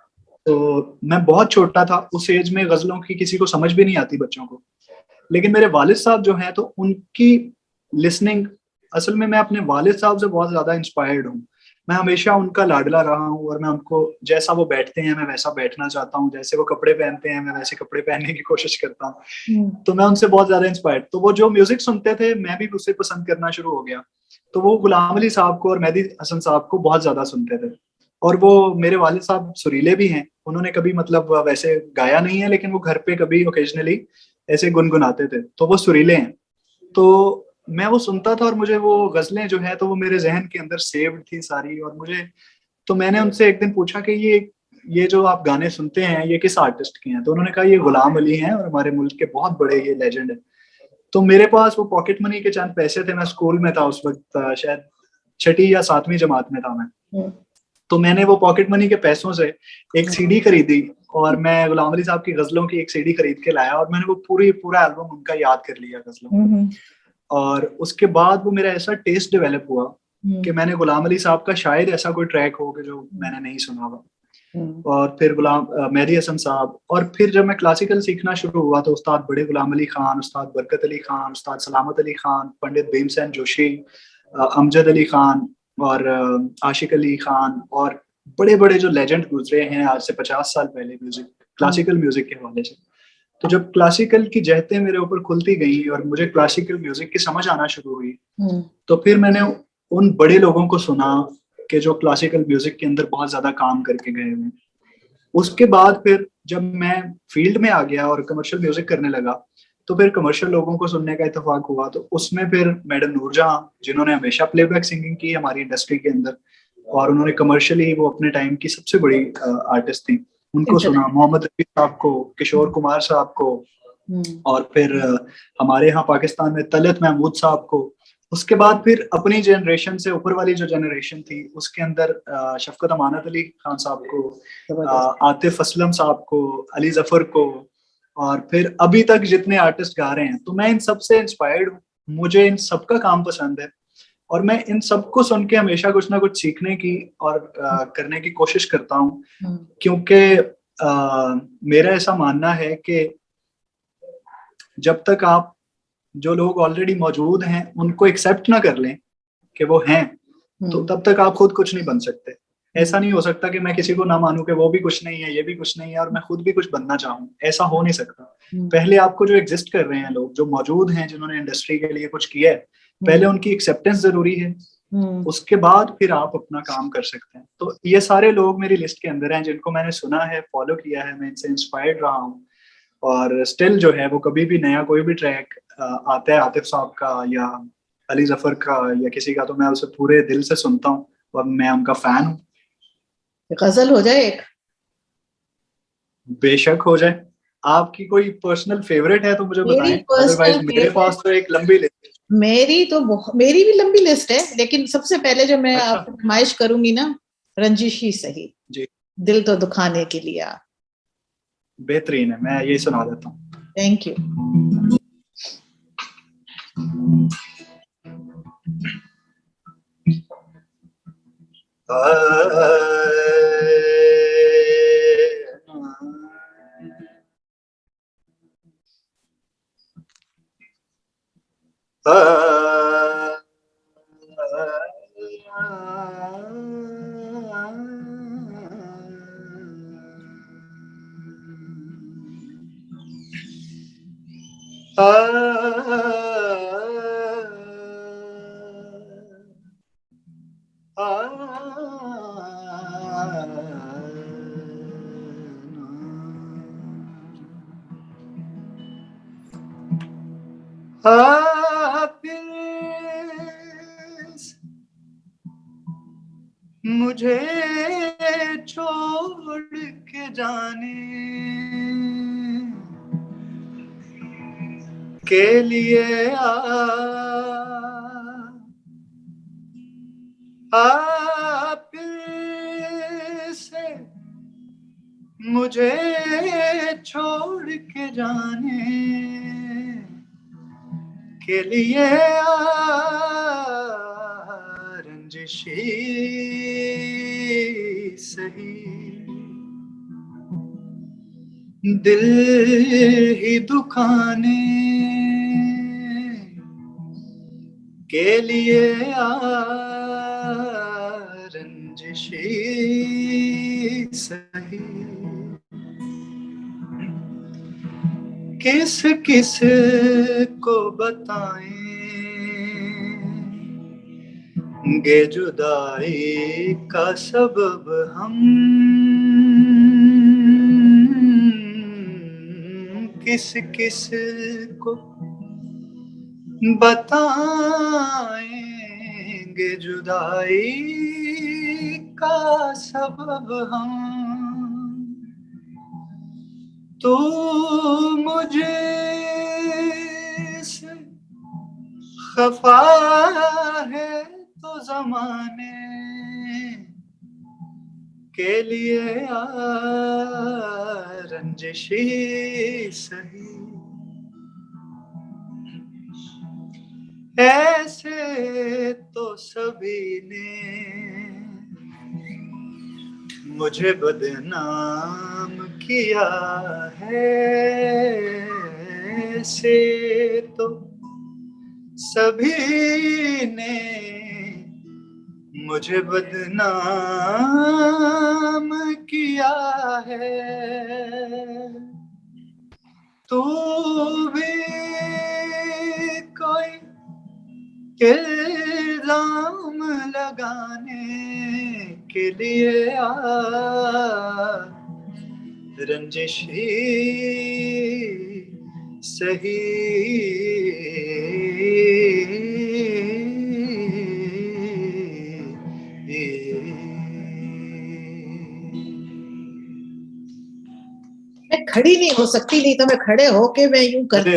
तो मैं बहुत छोटा था, उस एज में गजलों की किसी को समझ भी नहीं आती बच्चों को, लेकिन मेरे वालिद साहब जो हैं तो उनकी लिसनिंग, असल में मैं अपने वालिद साहब से बहुत ज्यादा इंस्पायर्ड हूँ। मैं हमेशा उनका लाडला रहा हूँ और मैं उनको, जैसा वो बैठते हैं मैं वैसा बैठना चाहता हूँ, जैसे वो कपड़े पहनते हैं मैं वैसे कपड़े पहनने की कोशिश करता हूँ। तो मैं उनसे बहुत ज्यादा इंस्पायर्ड, तो वो जो म्यूजिक सुनते थे मैं भी उसे पसंद करना शुरू हो गया। तो वो गुलाम अली साहब को और मेहदी हसन साहब को बहुत ज्यादा सुनते थे। और वो मेरे वालिद साहब सुरीले भी हैं, उन्होंने कभी मतलब वैसे गाया नहीं है, लेकिन वो घर पे कभी ओकेजनली ऐसे गुनगुनाते थे, तो वो सुरीले हैं। तो मैं वो सुनता था और मुझे वो गजलें जो है तो वो मेरे जहन के अंदर सेव्ड थी सारी। और मुझे, तो मैंने उनसे एक दिन पूछा कि ये जो आप गाने सुनते हैं ये किस आर्टिस्ट के हैं? तो उन्होंने कहा ये गुलाम अली हैं और हमारे मुल्क के बहुत बड़े ये लेजेंड है। तो मेरे पास वो पॉकेट मनी के चंद पैसे थे, मैं स्कूल में था उस वक्त, शायद छठी या सातवीं जमात में था मैं। तो मैंने वो पॉकेट मनी के पैसों से एक सीडी खरीदी और मैं गुलाम अली साहब की गजलों की एक सीडी खरीद के लाया और मैंने वो पूरा एल्बम उनका याद कर लिया गजलों। और उसके बाद वो मेरा ऐसा टेस्ट डेवलप हुआ कि मैंने गुलाम अली साहब का शायद ऐसा कोई ट्रैक हो कि जो मैंने नहीं सुना हुआ। और फिर गुलाम मेहदी हसन साहब, और फिर जब मैं क्लासिकल सीखना शुरू हुआ तो उस्ताद बड़े गुलाम अली खान, उस्ताद बरकत अली खान, उस्ताद सलामत अली खान, पंडित भीमसेन जोशी, अमजद अली खान और आशिक अली खान, और बड़े बड़े जो लेजेंड गुजरे हैं आज से 50 साल पहले म्यूजिक, क्लासिकल म्यूजिक के हवाले से। तो जब क्लासिकल की जहतें मेरे ऊपर खुलती गई और मुझे क्लासिकल म्यूजिक की समझ आना शुरू हुई, तो फिर मैंने उन बड़े लोगों को सुना कि जो क्लासिकल म्यूजिक के अंदर बहुत ज्यादा काम करके गए हुए। उसके बाद फिर जब मैं फील्ड में आ गया और कमर्शियल म्यूजिक करने लगा, तो फिर कमर्शियल लोगों को सुनने का इत्तेफाक हुआ। तो उसमें फिर मैडम नूरजहां, जिन्होंने हमेशा प्लेबैक सिंगिंग की हमारी इंडस्ट्री के अंदर, और उन्होंने कमर्शियली वो अपने टाइम की सबसे बड़ी आर्टिस्ट थी, उनको सुना। मोहम्मद रफी साहब को, किशोर कुमार साहब को, और फिर हमारे यहाँ पाकिस्तान में तलत महमूद साहब को। उसके बाद फिर अपनी जनरेशन से ऊपर वाली जो जनरेशन थी उसके अंदर शफकत अमानत अली खान साहब को, आतिफ असलम साहब को, अली जफर को, और फिर अभी तक जितने आर्टिस्ट गा रहे हैं, तो मैं इन सब से इंस्पायर्ड हूँ। मुझे इन सब का काम पसंद है और मैं इन सबको सुन के हमेशा कुछ ना कुछ सीखने की और करने की कोशिश करता हूँ। क्योंकि मेरा ऐसा मानना है कि जब तक आप जो लोग ऑलरेडी मौजूद हैं उनको एक्सेप्ट ना कर लें कि वो हैं, तो तब तक आप खुद कुछ नहीं बन सकते। ऐसा नहीं हो सकता कि मैं किसी को ना मानूं कि वो भी कुछ नहीं है, ये भी कुछ नहीं है, और मैं खुद भी कुछ बनना चाहूं। ऐसा हो नहीं सकता। पहले आपको जो एग्जिस्ट कर रहे हैं लोग, जो मौजूद हैं, जिन्होंने इंडस्ट्री के लिए कुछ किया है, पहले उनकी एक्सेप्टेंस जरूरी है, उसके बाद फिर आप अपना काम कर सकते हैं। तो ये सारे लोग मेरी लिस्ट के अंदर हैं जिनको मैंने सुना है, फॉलो किया है, मैं इनसे इंस्पायर्ड रहा हूँ। और स्टिल जो है वो कभी भी नया कोई भी ट्रैक आता है आतिफ साहब का या अली जफर का या किसी का, तो मैं उसे पूरे दिल से सुनता हूँ और मैं उनका फैन हूँ। गजल हो जाए एक? बेशक हो जाए। आपकी कोई पर्सनल फेवरेट है तो मुझे मेरी बताएं, पर्सनल अदरवाइज मेरे पास तो एक लंबी लिस्ट है। मेरी भी लंबी लिस्ट है, लेकिन सबसे पहले जो मैं अच्छा, आपको फरमाइश करूंगी ना, रंजिश ही सही, जी, दिल तो दुखाने के लिए। बेहतरीन है, मैं यही सुना देता हूँ। Thank you. मुझे छोड़ के जाने के लिए आप से मुझे छोड़ के जाने के लिए रंजिशी सही दिल ही दुखाने के लिए रंजिशी सही किस किस को बताएंगे जुदाई का सबब हम किस किस को बताएंगे जुदाई का सबब हम तो मुझे से खफा है तो ज़माने के लिए रंजिशी सही ऐसे तो सभी ने मुझे बदनाम किया है ऐसे तो सभी ने मुझे बदनाम किया है तू भी कोई इल्जाम लगाने के लिए रंजिशी सही मैं खड़ी नहीं हो सकती, नहीं तो मैं खड़े होके मैं यूं करती।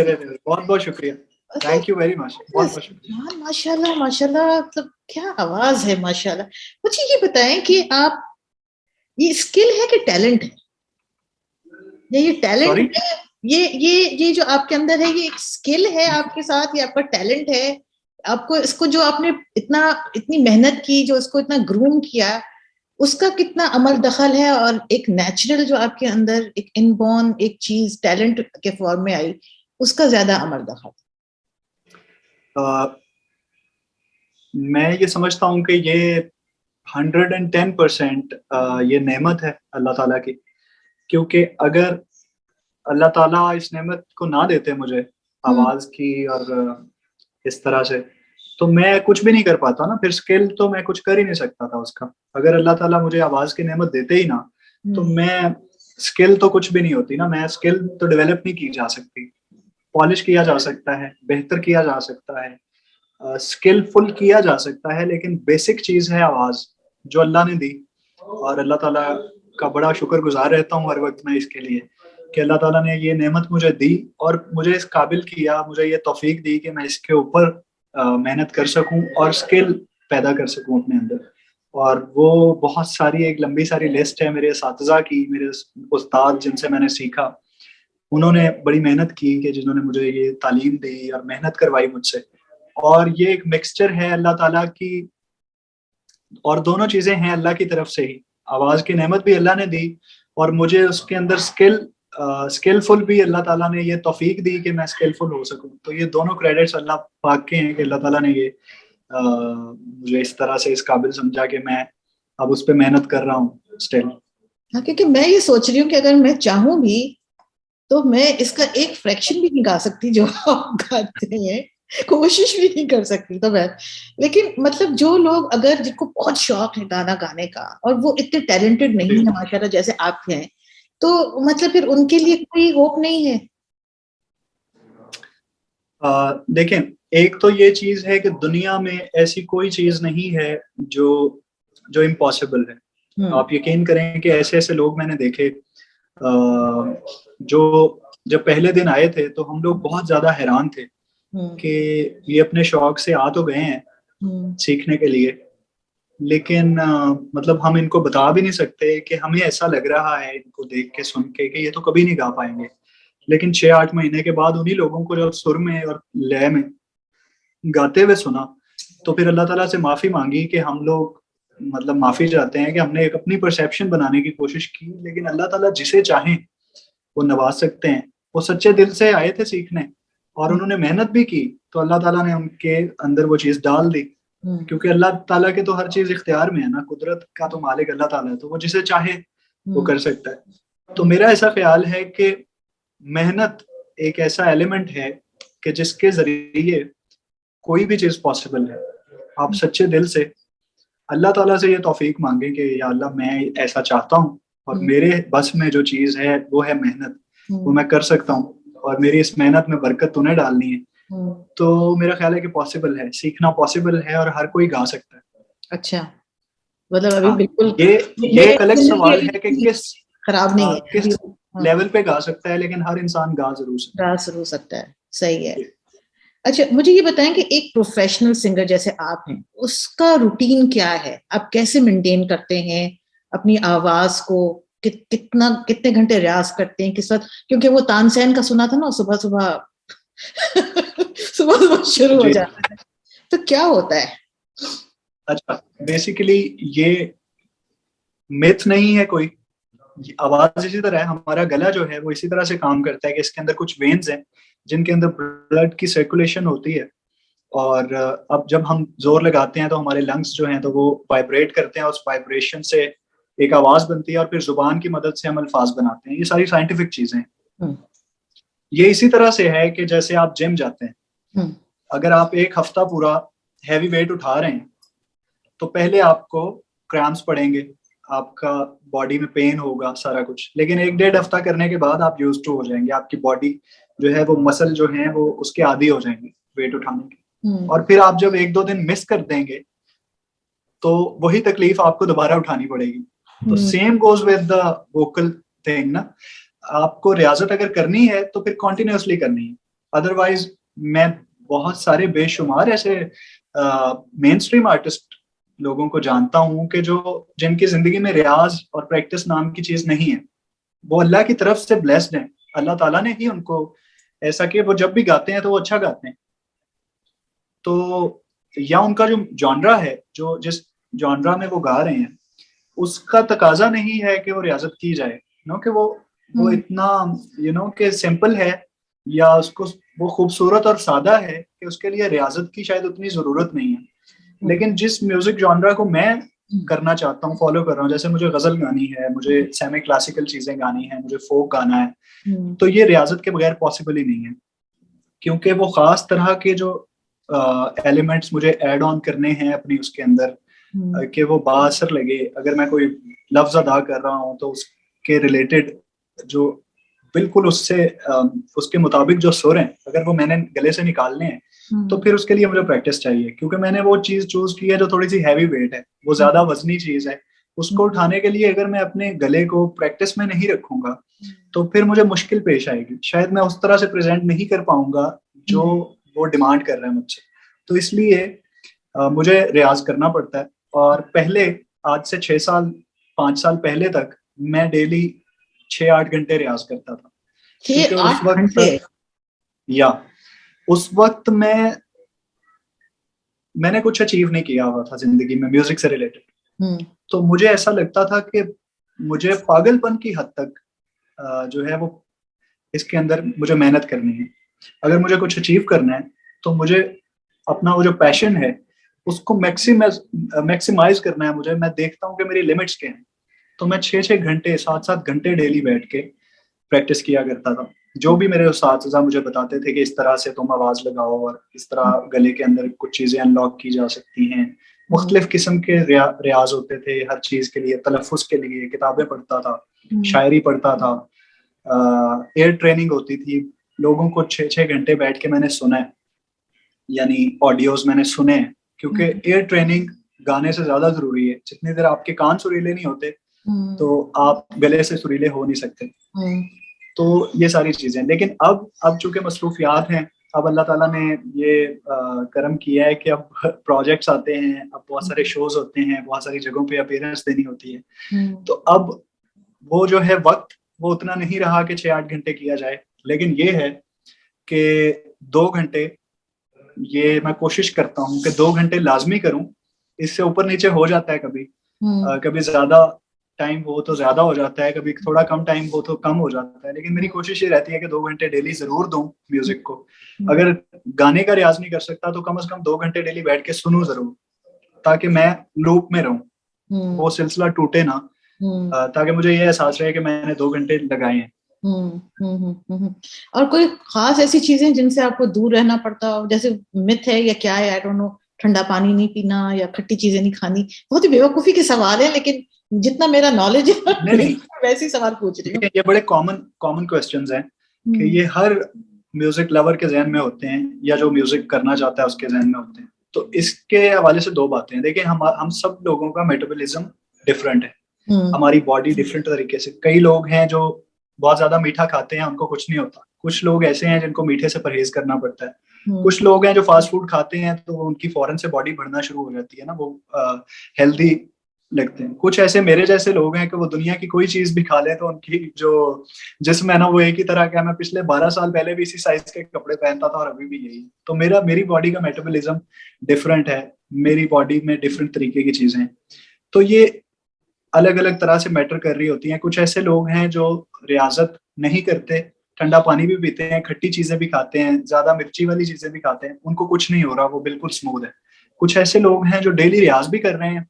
बहुत बहुत शुक्रिया, थैंक यू वेरी मच, बहुत बहुत शुक्रिया। माशाल्लाह माशाल्लाह, मतलब क्या आवाज है माशाल्लाह। मुझे ये बताएं कि आप, ये स्किल है कि टैलेंट है? ये टैलेंट है, ये जो आपके अंदर है, ये एक स्किल है आपके साथ, ये आपका टैलेंट है? आपको इसको, जो आपने इतनी मेहनत की, जो इसको इतना ग्रूम किया, उसका कितना अमल दखल है, और एक नेचुरल जो आपके अंदर एक इनबॉर्न एक चीज टैलेंट के फॉर्म में आई, उसका ज्यादा अमल दखल? मैं ये समझता हूँ कि ये 110% ये नेमत है अल्लाह ताला की, क्योंकि अगर अल्लाह ताला इस नेमत को ना देते मुझे आवाज की और इस तरह से, तो मैं कुछ भी नहीं कर पाता ना, फिर स्किल तो मैं कुछ कर ही नहीं सकता था उसका। अगर अल्लाह ताला मुझे आवाज की नेमत देते ही ना, तो मैं स्किल तो कुछ भी नहीं होती ना, मैं स्किल तो डेवलप नहीं की जा सकती। पॉलिश किया जा सकता है, बेहतर किया जा सकता है, स्किलफुल किया जा सकता है, लेकिन बेसिक चीज है आवाज जो अल्लाह ने दी। और अल्लाह ताला का बड़ा शुक्रगुजार रहता हूँ हर वक्त मैं इसके लिए कि अल्लाह ताला ने ये नेमत मुझे दी और मुझे इस काबिल किया, मुझे ये तौफीक दी कि मैं इसके ऊपर मेहनत कर सकूं और स्किल पैदा कर सकूं अपने अंदर। और वो बहुत सारी, एक लंबी सारी लिस्ट है मेरे असातिज़ा की, मेरे उस्ताद जिनसे मैंने सीखा, उन्होंने बड़ी मेहनत की कि जिन्होंने मुझे ये तालीम दी और मेहनत करवाई मुझसे। और ये एक मिक्सचर है अल्लाह ताला की, और दोनों चीजें हैं अल्लाह की तरफ से ही। आवाज की नेमत भी अल्लाह ने दी और मुझे उसके अंदर स्किलफुल भी अल्लाह ताला ने ये तौफीक दी कि मैं स्किलफुल हो सकूं। तो ये दोनों क्रेडिट्स अल्लाह पाक के हैं कि अल्लाह ताला ने ये मुझे इस तरह से इस काबिल समझा कि मैं अब उस पर मेहनत कर रहा हूँ स्टिल। हाँ, क्योंकि मैं ये सोच रही हूँ कि अगर मैं चाहूँ भी तो मैं इसका एक फ्रैक्शन भी नहीं गा सकती जो आप गाते हैं, कोशिश भी नहीं कर सकती। तो मैं, लेकिन मतलब जो लोग अगर जिनको बहुत शौक है गाना गाने का और वो इतने टैलेंटेड नहीं है माशाल्लाह जैसे आप हैं, तो मतलब फिर उनके लिए कोई होप नहीं है? देखें, एक तो ये चीज है कि दुनिया में ऐसी कोई चीज नहीं है जो जो इम्पॉसिबल है। आप यकीन करें कि ऐसे ऐसे लोग मैंने देखे जो जब पहले दिन आए थे तो हम लोग बहुत ज्यादा हैरान थे कि ये अपने शौक से आ तो गए हैं सीखने के लिए, लेकिन मतलब हम इनको बता भी नहीं सकते कि हमें ऐसा लग रहा है इनको देख के सुन के कि ये तो कभी नहीं गा पाएंगे। लेकिन 6-8 महीने के बाद उन्हीं लोगों को जब सुर में और लय में गाते हुए सुना तो फिर अल्लाह ताला से माफी मांगी कि हम लोग मतलब माफी चाहते हैं कि हमने एक अपनी परसेप्शन बनाने की कोशिश की, लेकिन अल्लाह ताला जिसे चाहे वो नवाज सकते हैं। वो सच्चे दिल से आए थे सीखने और उन्होंने मेहनत भी की तो अल्लाह ताला ने उनके अंदर वो चीज डाल दी, क्योंकि अल्लाह ताला के तो हर चीज इख्तियार में है ना, कुदरत का तो मालिक अल्लाह ताला है, तो वो जिसे चाहे वो कर सकता है। तो मेरा ऐसा ख्याल है कि मेहनत एक ऐसा एलिमेंट है कि जिसके जरिए कोई भी चीज पॉसिबल है। आप सच्चे दिल से अल्लाह ताला से ये तौफीक मांगे कि या अल्लाह मैं ऐसा चाहता हूँ और मेरे बस में जो चीज है वो है मेहनत, वो मैं कर सकता हूँ और मेरी इस मेहनत में बरकत तूने डालनी है, तो मेरा ख्याल है कि पॉसिबल है, सीखना पॉसिबल है और हर कोई गा सकता है। अच्छा, मतलब अभी हाँ, बिल्कुल ये एक अलग सवाल है कि किस खराब नहीं है, किस लेवल पे गा सकता है, लेकिन हर इंसान गा जरूर सकता है। सही है। अच्छा, मुझे ये बताएं कि एक प्रोफेशनल सिंगर जैसे आप हैं उसका रूटीन क्या है? आप कैसे मेंटेन करते हैं अपनी आवाज को? कितने घंटे रियाज करते हैं किस वक्त? क्योंकि वो तानसेन का सुना था ना, सुबह सुबह सुबह सुबह शुरू हो जाता है, तो क्या होता है? अच्छा, बेसिकली ये मिथ नहीं है कोई, आवाज इसी तरह है, हमारा गला जो है वो इसी तरह से काम करता है कि इसके अंदर कुछ वेन्स हैं जिनके अंदर ब्लड की सर्कुलेशन होती है, और अब जब हम जोर लगाते हैं तो हमारे लंग्स जो हैं तो वो वाइब्रेट करते हैं, उस वाइब्रेशन से एक आवाज बनती है और फिर जुबान की मदद से हम अल्फाज बनाते हैं। ये सारी साइंटिफिक चीजें हैं। ये इसी तरह से है कि जैसे आप जिम जाते हैं, अगर आप एक हफ्ता पूरा हैवी वेट उठा रहे हैं तो पहले आपको क्रैम्प्स पड़ेंगे, आपका बॉडी में पेन होगा, सारा कुछ, लेकिन 1-1.5 हफ्ता करने के बाद आप यूज्ड टू हो जाएंगे, आपकी बॉडी जो है वो मसल जो है वो उसके आदी हो जाएंगे वेट उठाने के। और फिर आप जब 1-2 दिन मिस कर देंगे तो वही तकलीफ आपको दोबारा उठानी पड़ेगी। तो same goes with the vocal thing ना, आपको रियाजत अगर करनी है तो फिर कॉन्टिन्यूसली करनी है। अदरवाइज मैं बहुत सारे बेशुमार ऐसे मेन स्ट्रीम आर्टिस्ट लोगों को जानता हूं कि जो जिनकी जिंदगी में रियाज और प्रैक्टिस नाम की चीज नहीं है, वो अल्लाह की तरफ से ब्लेस्ड हैं, अल्लाह ताला ने ही उनको ऐसा कि वो जब भी गाते हैं तो वो अच्छा गाते हैं। तो या उनका जो जॉनरा है, जो जिस जॉनरा में वो गा रहे हैं उसका तकाजा नहीं है कि वो रियाजत की जाए, नो कि वो इतना कि सिंपल है या उसको वो खूबसूरत और सादा है कि उसके लिए रियाजत की शायद उतनी जरूरत नहीं है। लेकिन जिस म्यूजिक जॉनरा को मैं करना चाहता हूँ, फॉलो कर रहा हूँ, जैसे मुझे गजल गानी है, मुझे सेमी क्लासिकल चीजें गानी है, मुझे फोक गाना है, तो ये रियाजत के बगैर पॉसिबल ही नहीं है, क्योंकि वो खास तरह के जो एलिमेंट्स मुझे ऐड ऑन करने हैं अपनी उसके अंदर कि वो बाअसर लगे। अगर मैं कोई लफ्ज अदा कर रहा हूँ तो उसके रिलेटेड जो बिल्कुल उसके मुताबिक जो सुर हैं अगर वो मैंने गले से निकालने हैं तो फिर उसके लिए मुझे प्रैक्टिस चाहिए, क्योंकि मैंने वो चीज चूज की है जो थोड़ी सी हैवी वेट है, वो ज्यादा वजनी चीज है। उसको उठाने के लिए अगर मैं अपने गले को प्रैक्टिस में नहीं रखूंगा तो फिर मुझे मुश्किल पेश आएगी, शायद मैं उस तरह से प्रेजेंट नहीं कर पाऊंगा जो वो डिमांड कर रहे हैं मुझसे। तो इसलिए मुझे रियाज करना पड़ता है। और पहले आज से 5 साल पहले तक मैं डेली 6-8 घंटे रियाज करता था, क्योंकि उस वक्त मैंने कुछ अचीव नहीं किया हुआ था जिंदगी में म्यूजिक से रिलेटेड। तो मुझे ऐसा लगता था कि मुझे पागलपन की हद तक जो है वो इसके अंदर मुझे मेहनत करनी है। अगर मुझे कुछ अचीव करना है तो मुझे अपना वो जो पैशन है उसको मैक्सिमाइज करना है। मुझे, मैं देखता हूँ कि मेरी लिमिट्स क्या हैं, तो मैं 6-6 घंटे 7-7 घंटे डेली बैठ के प्रैक्टिस किया करता था। जो भी मेरे उस्ताद मुझे बताते थे कि इस तरह से तुम आवाज लगाओ और इस तरह गले के अंदर कुछ चीजें अनलॉक की जा सकती हैं। मुख्तलिफ किस्म के रियाज होते थे हर चीज के लिए, तलफ़ुज़ के लिए किताबें पढ़ता था, शायरी पढ़ता था, एयर ट्रेनिंग होती थी, लोगों को 6-6 घंटे बैठ के मैंने सुना है, यानी ऑडियोज मैंने सुने हैं, क्योंकि एयर ट्रेनिंग गाने से ज्यादा जरूरी है। जितनी देर आपके कान सुरीले नहीं होते तो आप गले से सुरीले हो नहीं सकते। तो ये सारी चीजें, लेकिन अब चूंकि मसरूफियात हैं, अब अल्लाह ताला ने ये करम किया है कि अब प्रोजेक्ट्स आते हैं, अब बहुत सारे शोज होते हैं, बहुत सारी जगहों पे अपीयरेंस देनी होती है। तो अब वो जो है वक्त वो उतना नहीं रहा कि 6-8 घंटे किया जाए, लेकिन ये है कि 2 घंटे, ये मैं कोशिश करता हूँ कि 2 घंटे लाजमी करूँ। इससे ऊपर नीचे हो जाता है कभी, कभी ज्यादा टाइम हो तो ज्यादा हो जाता है, कभी थोड़ा कम टाइम हो तो कम हो जाता है, लेकिन मेरी कोशिश ये रहती है कि 2 घंटे डेली जरूर दूं म्यूजिक को। अगर गाने का रियाज नहीं कर सकता तो कम से कम 2 घंटे डेली बैठ के सुनूं जरूर, ताकि मैं लूप में रहूं, वो सिलसिला टूटे ना, ताकि मुझे ये एहसास रहे कि मैंने 2 घंटे लगाए हैं। और कोई खास ऐसी चीजें जिनसे आपको दूर रहना पड़ता हो, जैसे मिथ है या क्या है, आई डोंट नो, ठंडा पानी नहीं पीना या खट्टी चीजें नहीं खानी? बहुत ही बेवकूफी के सवाल है, लेकिन जितना मेरा नॉलेज है नहीं वैसे ही सवाल पूछ रही हूँ। ये बड़े कॉमन क्वेश्चंस हैं कि ये हर म्यूजिक लवर के जहन में होते हैं, या जो म्यूजिक करना चाहता है उसके जहन में होते हैं। तो इसके हवाले से 2 बातें हैं। देखिए, हम सब लोगों का मेटाबॉलिज्म डिफरेंट है, हमारी बॉडी डिफरेंट तरीके से। कई लोग हैं जो बहुत ज्यादा मीठा खाते हैं, उनको कुछ नहीं होता। कुछ लोग ऐसे हैं जिनको मीठे से परहेज करना पड़ता है। कुछ लोग हैं जो फास्ट फूड खाते हैं तो उनकी फौरन से बॉडी बढ़ना शुरू हो जाती है ना, वो हेल्दी लगते हैं। कुछ ऐसे मेरे जैसे लोग हैं कि वो दुनिया की कोई चीज भी खा ले तो उनकी जो जिस्म है ना वो एक ही तरह का है। मैं पिछले 12 साल पहले भी इसी साइज के कपड़े पहनता था और अभी भी यही। तो मेरी बॉडी का मेटाबॉलिज्म डिफरेंट है, मेरी बॉडी में डिफरेंट तरीके की चीजें हैं, तो ये अलग अलग तरह से मैटर कर रही होती हैं। कुछ ऐसे लोग हैं जो रियाजत नहीं करते, ठंडा पानी भी पीते हैं, खट्टी चीजें भी खाते हैं, ज्यादा मिर्ची वाली चीजें भी खाते हैं, उनको कुछ नहीं हो रहा, वो बिल्कुल स्मूथ है। कुछ ऐसे लोग हैं जो डेली रियाज भी कर रहे हैं,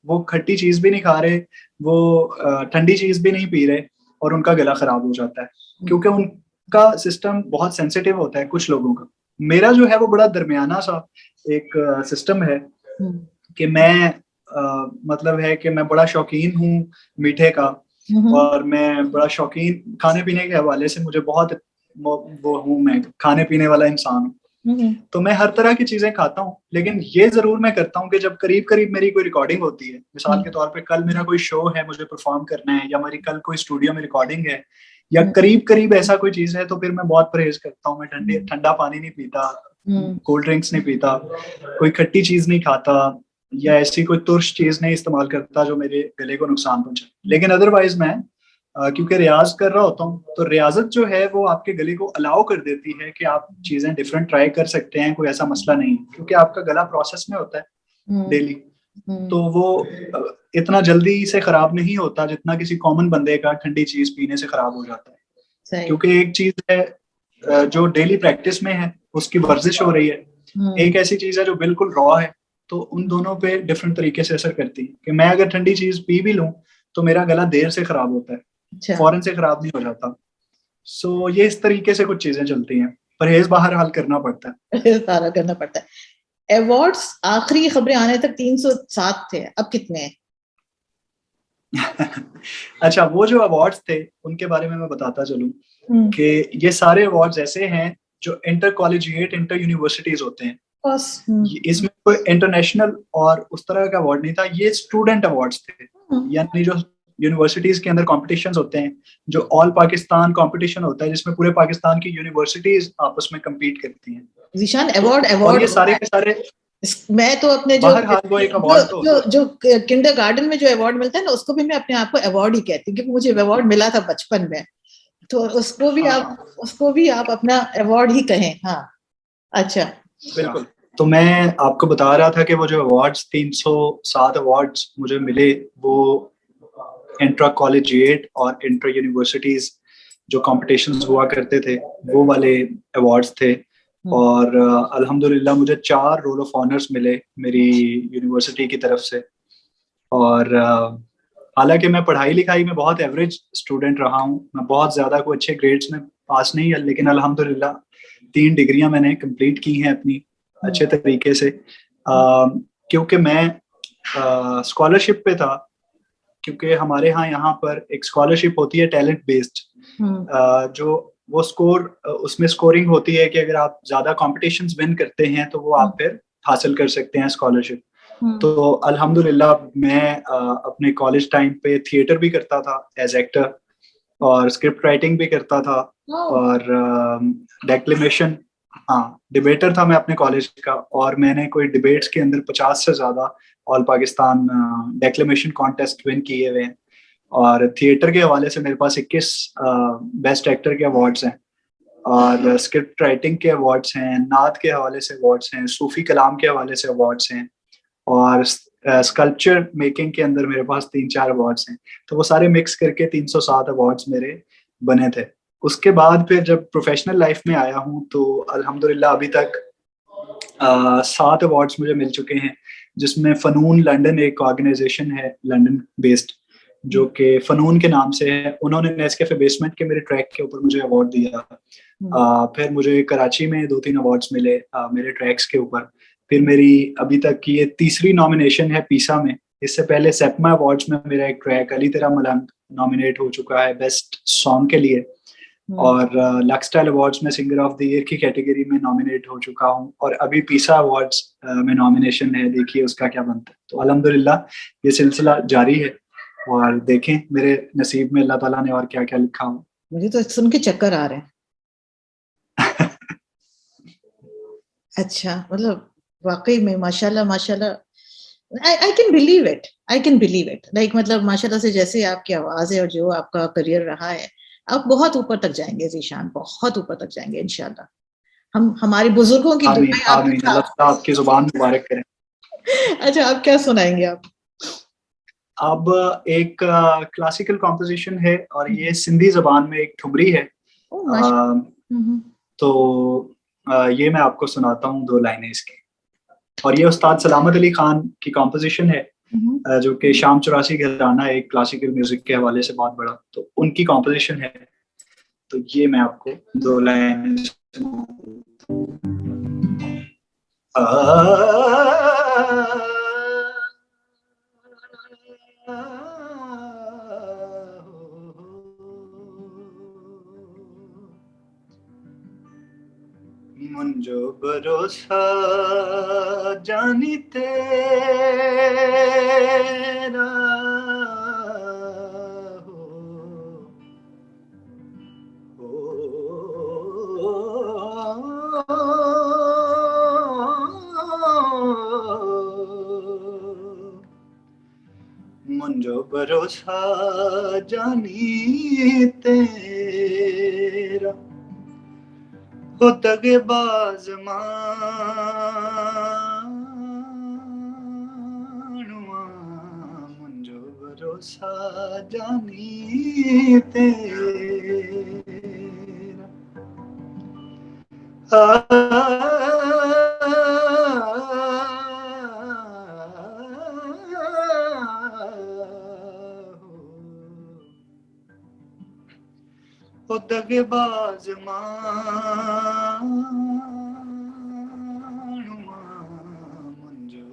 वो खट्टी चीज भी नहीं खा रहे, वो ठंडी चीज भी नहीं पी रहे, और उनका गला खराब हो जाता है, क्योंकि उनका सिस्टम बहुत सेंसिटिव होता है कुछ लोगों का। मेरा जो है वो बड़ा दरमियाना सा एक सिस्टम है कि मैं मतलब है कि मैं बड़ा शौकीन हूँ मीठे का, और मैं बड़ा शौकीन खाने पीने के हवाले से, मुझे बहुत वो हूँ, मैं खाने पीने वाला इंसान हूँ। तो मैं हर तरह की चीजें खाता हूँ, लेकिन ये जरूर मैं करता हूँ कि जब करीब करीब मेरी कोई रिकॉर्डिंग होती है, मिसाल के तौर पे कल मेरा कोई शो है, मुझे परफॉर्म करना है, या मेरी कल कोई स्टूडियो में रिकॉर्डिंग है, या करीब करीब ऐसा कोई चीज है, तो फिर मैं बहुत परहेज करता हूँ। मैं ठंडा पानी नहीं पीता, कोल्ड ड्रिंक्स नहीं पीता, कोई खट्टी चीज नहीं खाता, या ऐसी कोई तुर्श चीज नहीं इस्तेमाल करता जो मेरे गले को नुकसान पहुंचाए। लेकिन अदरवाइज मैं क्योंकि रियाज कर रहा होता हूँ, तो रियाजत जो है वो आपके गले को अलाउ कर देती है कि आप चीजें डिफरेंट ट्राई कर सकते हैं, कोई ऐसा मसला नहीं है, क्योंकि आपका गला प्रोसेस में होता है डेली। तो वो इतना जल्दी से खराब नहीं होता जितना किसी कॉमन बंदे का ठंडी चीज पीने से खराब हो जाता है। क्योंकि एक चीज है जो डेली प्रैक्टिस में है, उसकी वर्जिश हो रही है, एक ऐसी चीज है जो बिल्कुल रॉ है। तो उन दोनों पे डिफरेंट तरीके से असर करती है कि मैं अगर ठंडी चीज पी भी लूं तो मेरा गला देर से खराब होता है, फौरन से खराब नहीं हो जाता। सो ये इस तरीके से कुछ चीजें चलती हैं, परहेज बाहर हाल करना पड़ता है। सारा करना पड़ता है। अवार्ड्स आखिरी खबरें आने तक 307 थे, अब कितने हैं? अच्छा, वो जो अवार्ड्स थे उनके बारे में मैं बताता चलूं कि ये सारे अवार्ड्स ऐसे हैं जो इंटर कॉलेजिएट, इंटर यूनिवर्सिटीज होते हैं। इसमें कोई इंटरनेशनल और उस तरह का अवार्ड नहीं था, ये स्टूडेंट अवार्ड्स थे। यानी जो यूनिवर्सिटीज के अंदर कॉम्पिटिशन्स होते हैं, जो ऑल पाकिस्तान कॉम्पिटिशन होता है, जिसमें पूरे पाकिस्तान की यूनिवर्सिटीज आपस में कम्पीट करती हैं। ज़ीशान, अवार्ड ये सारे के सारे, मैं तो अपने जो किंडरगार्टन में जो अवार्ड मिलता है ना, उसको भी मैं अपने आप को अवार्ड ही कहती हूँ, क्योंकि मुझे अवार्ड मिला था बचपन में, तो उसको भी आप अपना अवार्ड ही कहें। हाँ, अच्छा, बिल्कुल। तो मैं आपको बता रहा था कि वो जो अवार्ड्स 307 अवार्ड्स मुझे मिले, वो इंट्रा कॉलेजिएट और इंटर यूनिवर्सिटीज जो कॉम्पिटिशन्स हुआ करते थे वो वाले अवार्ड्स थे। और अल्हम्दुलिल्लाह मुझे 4 रोल ऑफ ऑनर्स मिले मेरी यूनिवर्सिटी की तरफ से। और हालांकि मैं पढ़ाई लिखाई में बहुत एवरेज स्टूडेंट रहा हूँ, मैं बहुत ज़्यादा कोई अच्छे ग्रेड्स में पास नहीं है, लेकिन अल्हम्दुलिल्लाह 3 डिग्रियां मैंने कंप्लीट की हैं अपनी अच्छे तरीके से, क्योंकि मैं स्कॉलरशिप पे था। क्योंकि हमारे यहाँ पर एक स्कॉलरशिप होती है टैलेंट बेस्ड, जो वो उसमें स्कोरिंग होती है कि अगर आप ज्यादा कॉम्पिटिशन्स विन करते हैं तो वो आप फिर हासिल कर सकते हैं स्कॉलरशिप। तो अल्हम्दुलिल्लाह मैं अपने कॉलेज टाइम पे थिएटर भी करता था एज एक्टर, और स्क्रिप्ट राइटिंग भी करता था, और डेक्लेमेशन, हाँ डिबेटर था मैं अपने कॉलेज का, और मैंने कोई डिबेट्स के अंदर 50 से ज्यादा all Pakistan declamation contest win किए हुए हैं। और थिएटर के हवाले से मेरे पास 21 बेस्ट एक्टर के अवार्ड्स हैं, और स्क्रिप्ट राइटिंग के अवार्ड्स हैं, नात के हवाले से अवार्ड्स हैं, सूफी कलाम के हवाले से अवार्ड्स हैं, और स्कल्पचर मेकिंग के अंदर मेरे पास 3-4 अवार्ड्स हैं। तो वो सारे मिक्स करके 307 अवार्ड्स मेरे बने थे। उसके बाद फिर जब प्रोफेशनल लाइफ में आया हूँ तो अल्हम्दुलिल्लाह अभी तक 7 अवार्ड्स मुझे मिल चुके हैं, जिसमें फनून लंदन एक ऑर्गेनाइजेशन है लंदन बेस्ड, जो कि फनून के नाम से है, उन्होंने नेस्कैफे बेसमेंट के मेरे ट्रैक के ऊपर मुझे अवार्ड दिया। फिर मुझे कराची में 2-3 अवार्ड्स मिले मेरे ट्रैक्स के ऊपर। फिर मेरी अभी तक की ये तीसरी नॉमिनेशन है पीसा में। इससे पहले सेपमा अवार्ड्स में मेरा एक ट्रैक अली तेरा मलंग नॉमिनेट हो चुका है बेस्ट सॉन्ग के लिए, और लक्सटाइल अवार्ड्स में सिंगर ऑफ द ईयर की कैटेगरी में नॉमिनेट हो चुका हूँ, और अभी पीसा अवार्ड्स में नॉमिनेशन है, देखिए उसका क्या बनता है। तो अल्हम्दुलिल्लाह ये सिलसिला जारी है, और देखें मेरे नसीब में अल्लाह ताला ने और क्या क्या लिखा हो। मुझे तो सुन के चक्कर आ रहे हैं। अच्छा, मतलब वाकई में माशाल्लाह माशाल्लाह, I can believe it, I can believe it. Like मतलब माशाल्लाह से जैसे आपकी आवाज है और जो आपका करियर रहा है, आप बहुत ऊपर तक जाएंगे ज़ीशान, बहुत ऊपर तक जाएंगे इंशाल्लाह। हम हमारे बुजुर्गों की आमीन दुआएं आमीन, अल्लाह ताला आपकी जुबान मुबारक करे। अच्छा, आप क्या सुनाएंगे आप? अब एक क्लासिकल कॉम्पोजिशन है, और ये सिंधी जबान में एक ठुमरी है। तो ये मैं आपको सुनाता हूँ 2 लाइनें इसकी। और ये उस्ताद सलामत अली खान की कॉम्पोजिशन है, जो कि शाम 84 घराना एक क्लासिकल म्यूजिक के हवाले से बहुत बड़ा, तो उनकी कॉम्पोजिशन है। तो ये मैं आपको 2 लाइनें मुंजो भरोसा जानी तेरा मुंजो भरोसा जानी तेरा हो दगेबाज मानुआ मुंजो भरोसा जानी तेरा ओ दगेबाज मानुआ मुंजो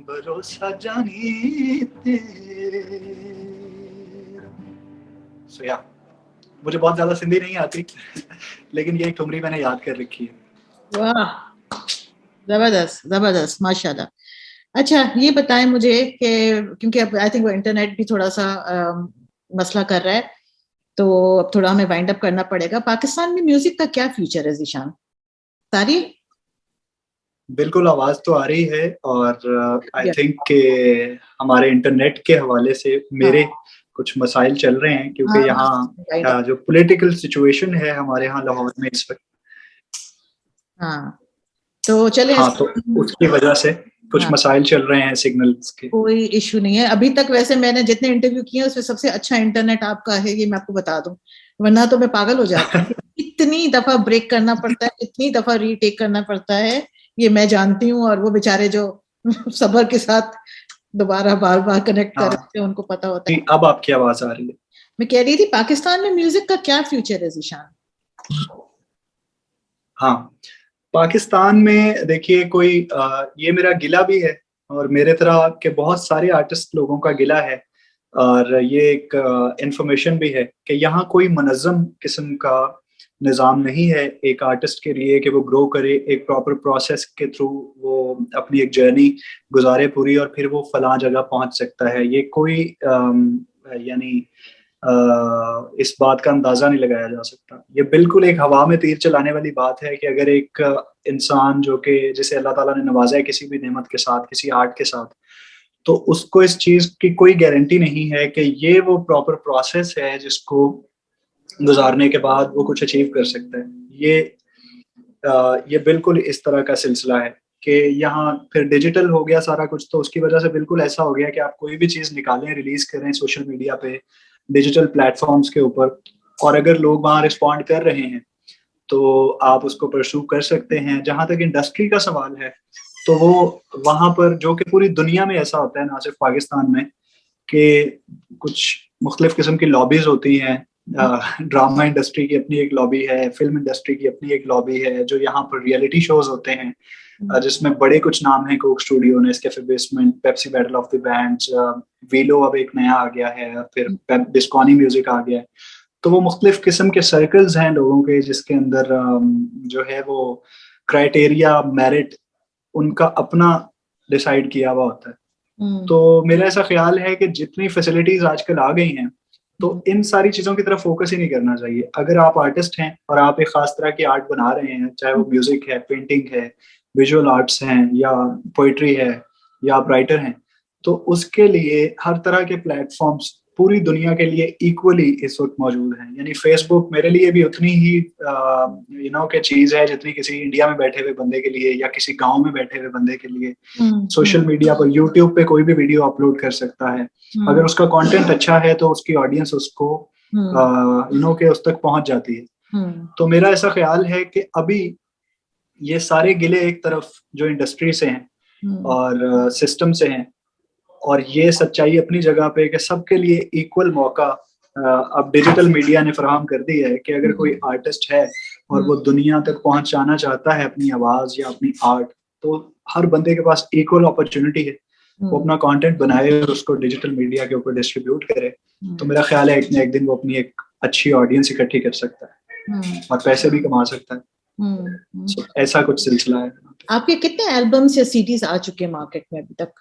भरोसा जानी तेरा। सो या मुझे बहुत ज्यादा सिंधी नहीं आती, लेकिन ये एक ठुमरी मैंने याद कर रखी है। वाह, जबरदस्त जबरदस्त, माशाल्लाह। अच्छा, ये बताएं मुझे कि क्योंकि अब आई थिंक वो इंटरनेट भी थोड़ा सा मसला कर रहा है, तो अब थोड़ा हमें वाइंड अप करना पड़ेगा। पाकिस्तान में म्यूजिक का क्या फ्यूचर है ज़ीशान? सारी बिल्कुल आवाज तो आ रही है, और आई थिंक के हमारे इंटरनेट के हवाले से मेरे कुछ मसाइल चल रहे हैं, क्योंकि यहाँ जो पॉलिटिकल सिचुएशन है हमारे यहाँ लाहौर में इस वक्त, हाँ तो चले, हाँ तो उसकी वजह से कुछ मसाइल चल रहे हैं सिग्नल्स के। कोई इशू नहीं है अभी तक। वैसे मैंने जितने इंटरव्यू किए उसमें सबसे अच्छा इंटरनेट आपका है, ये मैं आपको बता दूं, वरना तो मैं पागल हो जाती हूँ। इतनी दफा ब्रेक करना पड़ता है, इतनी दफा रीटेक करना पड़ता है, ये मैं जानती हूँ। और वो बेचारे जो सब्र के साथ दोबारा बार बार कनेक्ट कर रहे हैं, उनको पता होता है। अब आपकी आवाज आ रही है। मैं कह रही थी पाकिस्तान में म्यूजिक का क्या फ्यूचर है ज़ीशान? हाँ, पाकिस्तान में देखिए कोई ये मेरा गिला भी है, और मेरे तरह के बहुत सारे आर्टिस्ट लोगों का गिला है, और ये एक इंफॉर्मेशन भी है कि यहाँ कोई मुनज़्ज़म किस्म का निज़ाम नहीं है एक आर्टिस्ट के लिए कि वो ग्रो करे, एक प्रॉपर प्रोसेस के थ्रू वो अपनी एक जर्नी गुजारे पूरी और फिर वो फलां जगह पहुंच सकता है। ये कोई यानी इस बात का अंदाजा नहीं लगाया जा सकता। ये बिल्कुल एक हवा में तीर चलाने वाली बात है कि अगर एक इंसान जो कि जिसे अल्लाह ताला ने नवाजा है किसी भी नेमत के साथ, किसी आर्ट के साथ, तो उसको इस चीज की कोई गारंटी नहीं है कि ये वो प्रॉपर प्रोसेस है जिसको गुजारने के बाद वो कुछ अचीव कर सकता है। ये बिल्कुल इस तरह का सिलसिला है कि यहाँ फिर डिजिटल हो गया सारा कुछ, तो उसकी वजह से बिल्कुल ऐसा हो गया कि आप कोई भी चीज निकालें, रिलीज करें सोशल मीडिया पे, डिजिटल प्लेटफॉर्म्स के ऊपर, और अगर लोग वहाँ रिस्पॉन्ड कर रहे हैं तो आप उसको परस्यू कर सकते हैं। जहां तक इंडस्ट्री का सवाल है तो वो वहां पर, जो कि पूरी दुनिया में ऐसा होता है, ना सिर्फ पाकिस्तान में, कि कुछ मुख्तलिफ किस्म की लॉबीज होती हैं। ड्रामा इंडस्ट्री की अपनी एक लॉबी है, फिल्म इंडस्ट्री की अपनी एक लॉबी है, जो यहाँ पर रियलिटी शोज होते हैं जिसमें बड़े कुछ नाम हैं, कोक स्टूडियो ने, cafe basement, Pepsi battle of the bands, willow अब एक नया आ गया है, फिर डिस्कॉनी म्यूजिक आ गया है। तो वो मुख्तलिफ किस्म के सर्कल्स हैं लोगों के, जिसके अंदर जो है वो क्राइटेरिया, मेरिट उनका अपना डिसाइड किया हुआ होता है। तो मेरा ऐसा ख्याल है कि जितनी फैसिलिटीज आजकल आ गई हैं तो इन सारी चीजों की तरफ फोकस ही नहीं करना चाहिए। अगर आप आर्टिस्ट हैं और आप एक खास तरह की आर्ट बना रहे हैं, चाहे वो म्यूजिक है, पेंटिंग है, विजुअल आर्ट्स हैं, या पोइट्री है, या आप राइटर हैं, तो उसके लिए हर तरह के प्लेटफॉर्म्स पूरी दुनिया के लिए इक्वली इस वक्त मौजूद हैं। यानी फेसबुक मेरे लिए भी उतनी ही के चीज है जितनी किसी इंडिया में बैठे हुए बंदे के लिए या किसी गांव में बैठे हुए बंदे के लिए। सोशल मीडिया पर, यूट्यूब पे कोई भी वीडियो अपलोड कर सकता है। अगर उसका कंटेंट अच्छा है तो उसकी ऑडियंस उसको के उस तक पहुंच जाती है। तो मेरा ऐसा ख्याल है कि अभी ये सारे गिले एक तरफ जो इंडस्ट्री से हैं और सिस्टम से हैं, और ये सच्चाई अपनी जगह पे कि सबके लिए इक्वल मौका अब डिजिटल मीडिया ने फराहम कर दी है कि अगर कोई आर्टिस्ट है और वो दुनिया तक पहुंचाना चाहता है अपनी आवाज या अपनी आर्ट, तो हर बंदे के पास इक्वल अपॉर्चुनिटी है। वो अपना कंटेंट बनाए और उसको डिजिटल मीडिया के ऊपर डिस्ट्रीब्यूट करे। तो मेरा ख्याल है एक दिन वो अपनी एक अच्छी ऑडियंस इकट्ठी कर सकता है और पैसे भी कमा सकता है। ऐसा कुछ सिलसिला है। आपके कितने एल्बम्स या सीडीज आ चुके हैं मार्केट में अभी तक?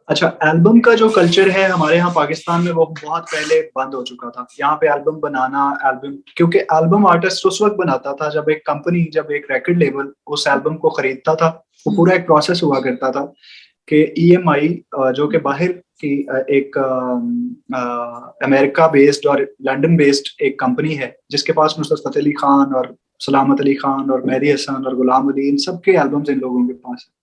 अच्छा, एल्बम का जो कल्चर है हमारे यहाँ पाकिस्तान में वो बहुत पहले बंद हो चुका था। यहाँ पे एल्बम बनाना, क्योंकि एल्बम आर्टिस्ट उस वक्त बनाता था जब एक कंपनी, जब एक रिकॉर्ड लेबल उस एल्बम को खरीदता था। वो पूरा एक प्रोसेस हुआ करता था कि EMI जो कि बाहर की एक अमेरिका बेस्ड और लंदन बेस्ड एक कंपनी है, जिसके पास नुसरत फतेह अली खान और सलामत अली खान और मेहदी हसन और गुलाम अली, इन सब के एल्बम्स इन लोगों के पास है।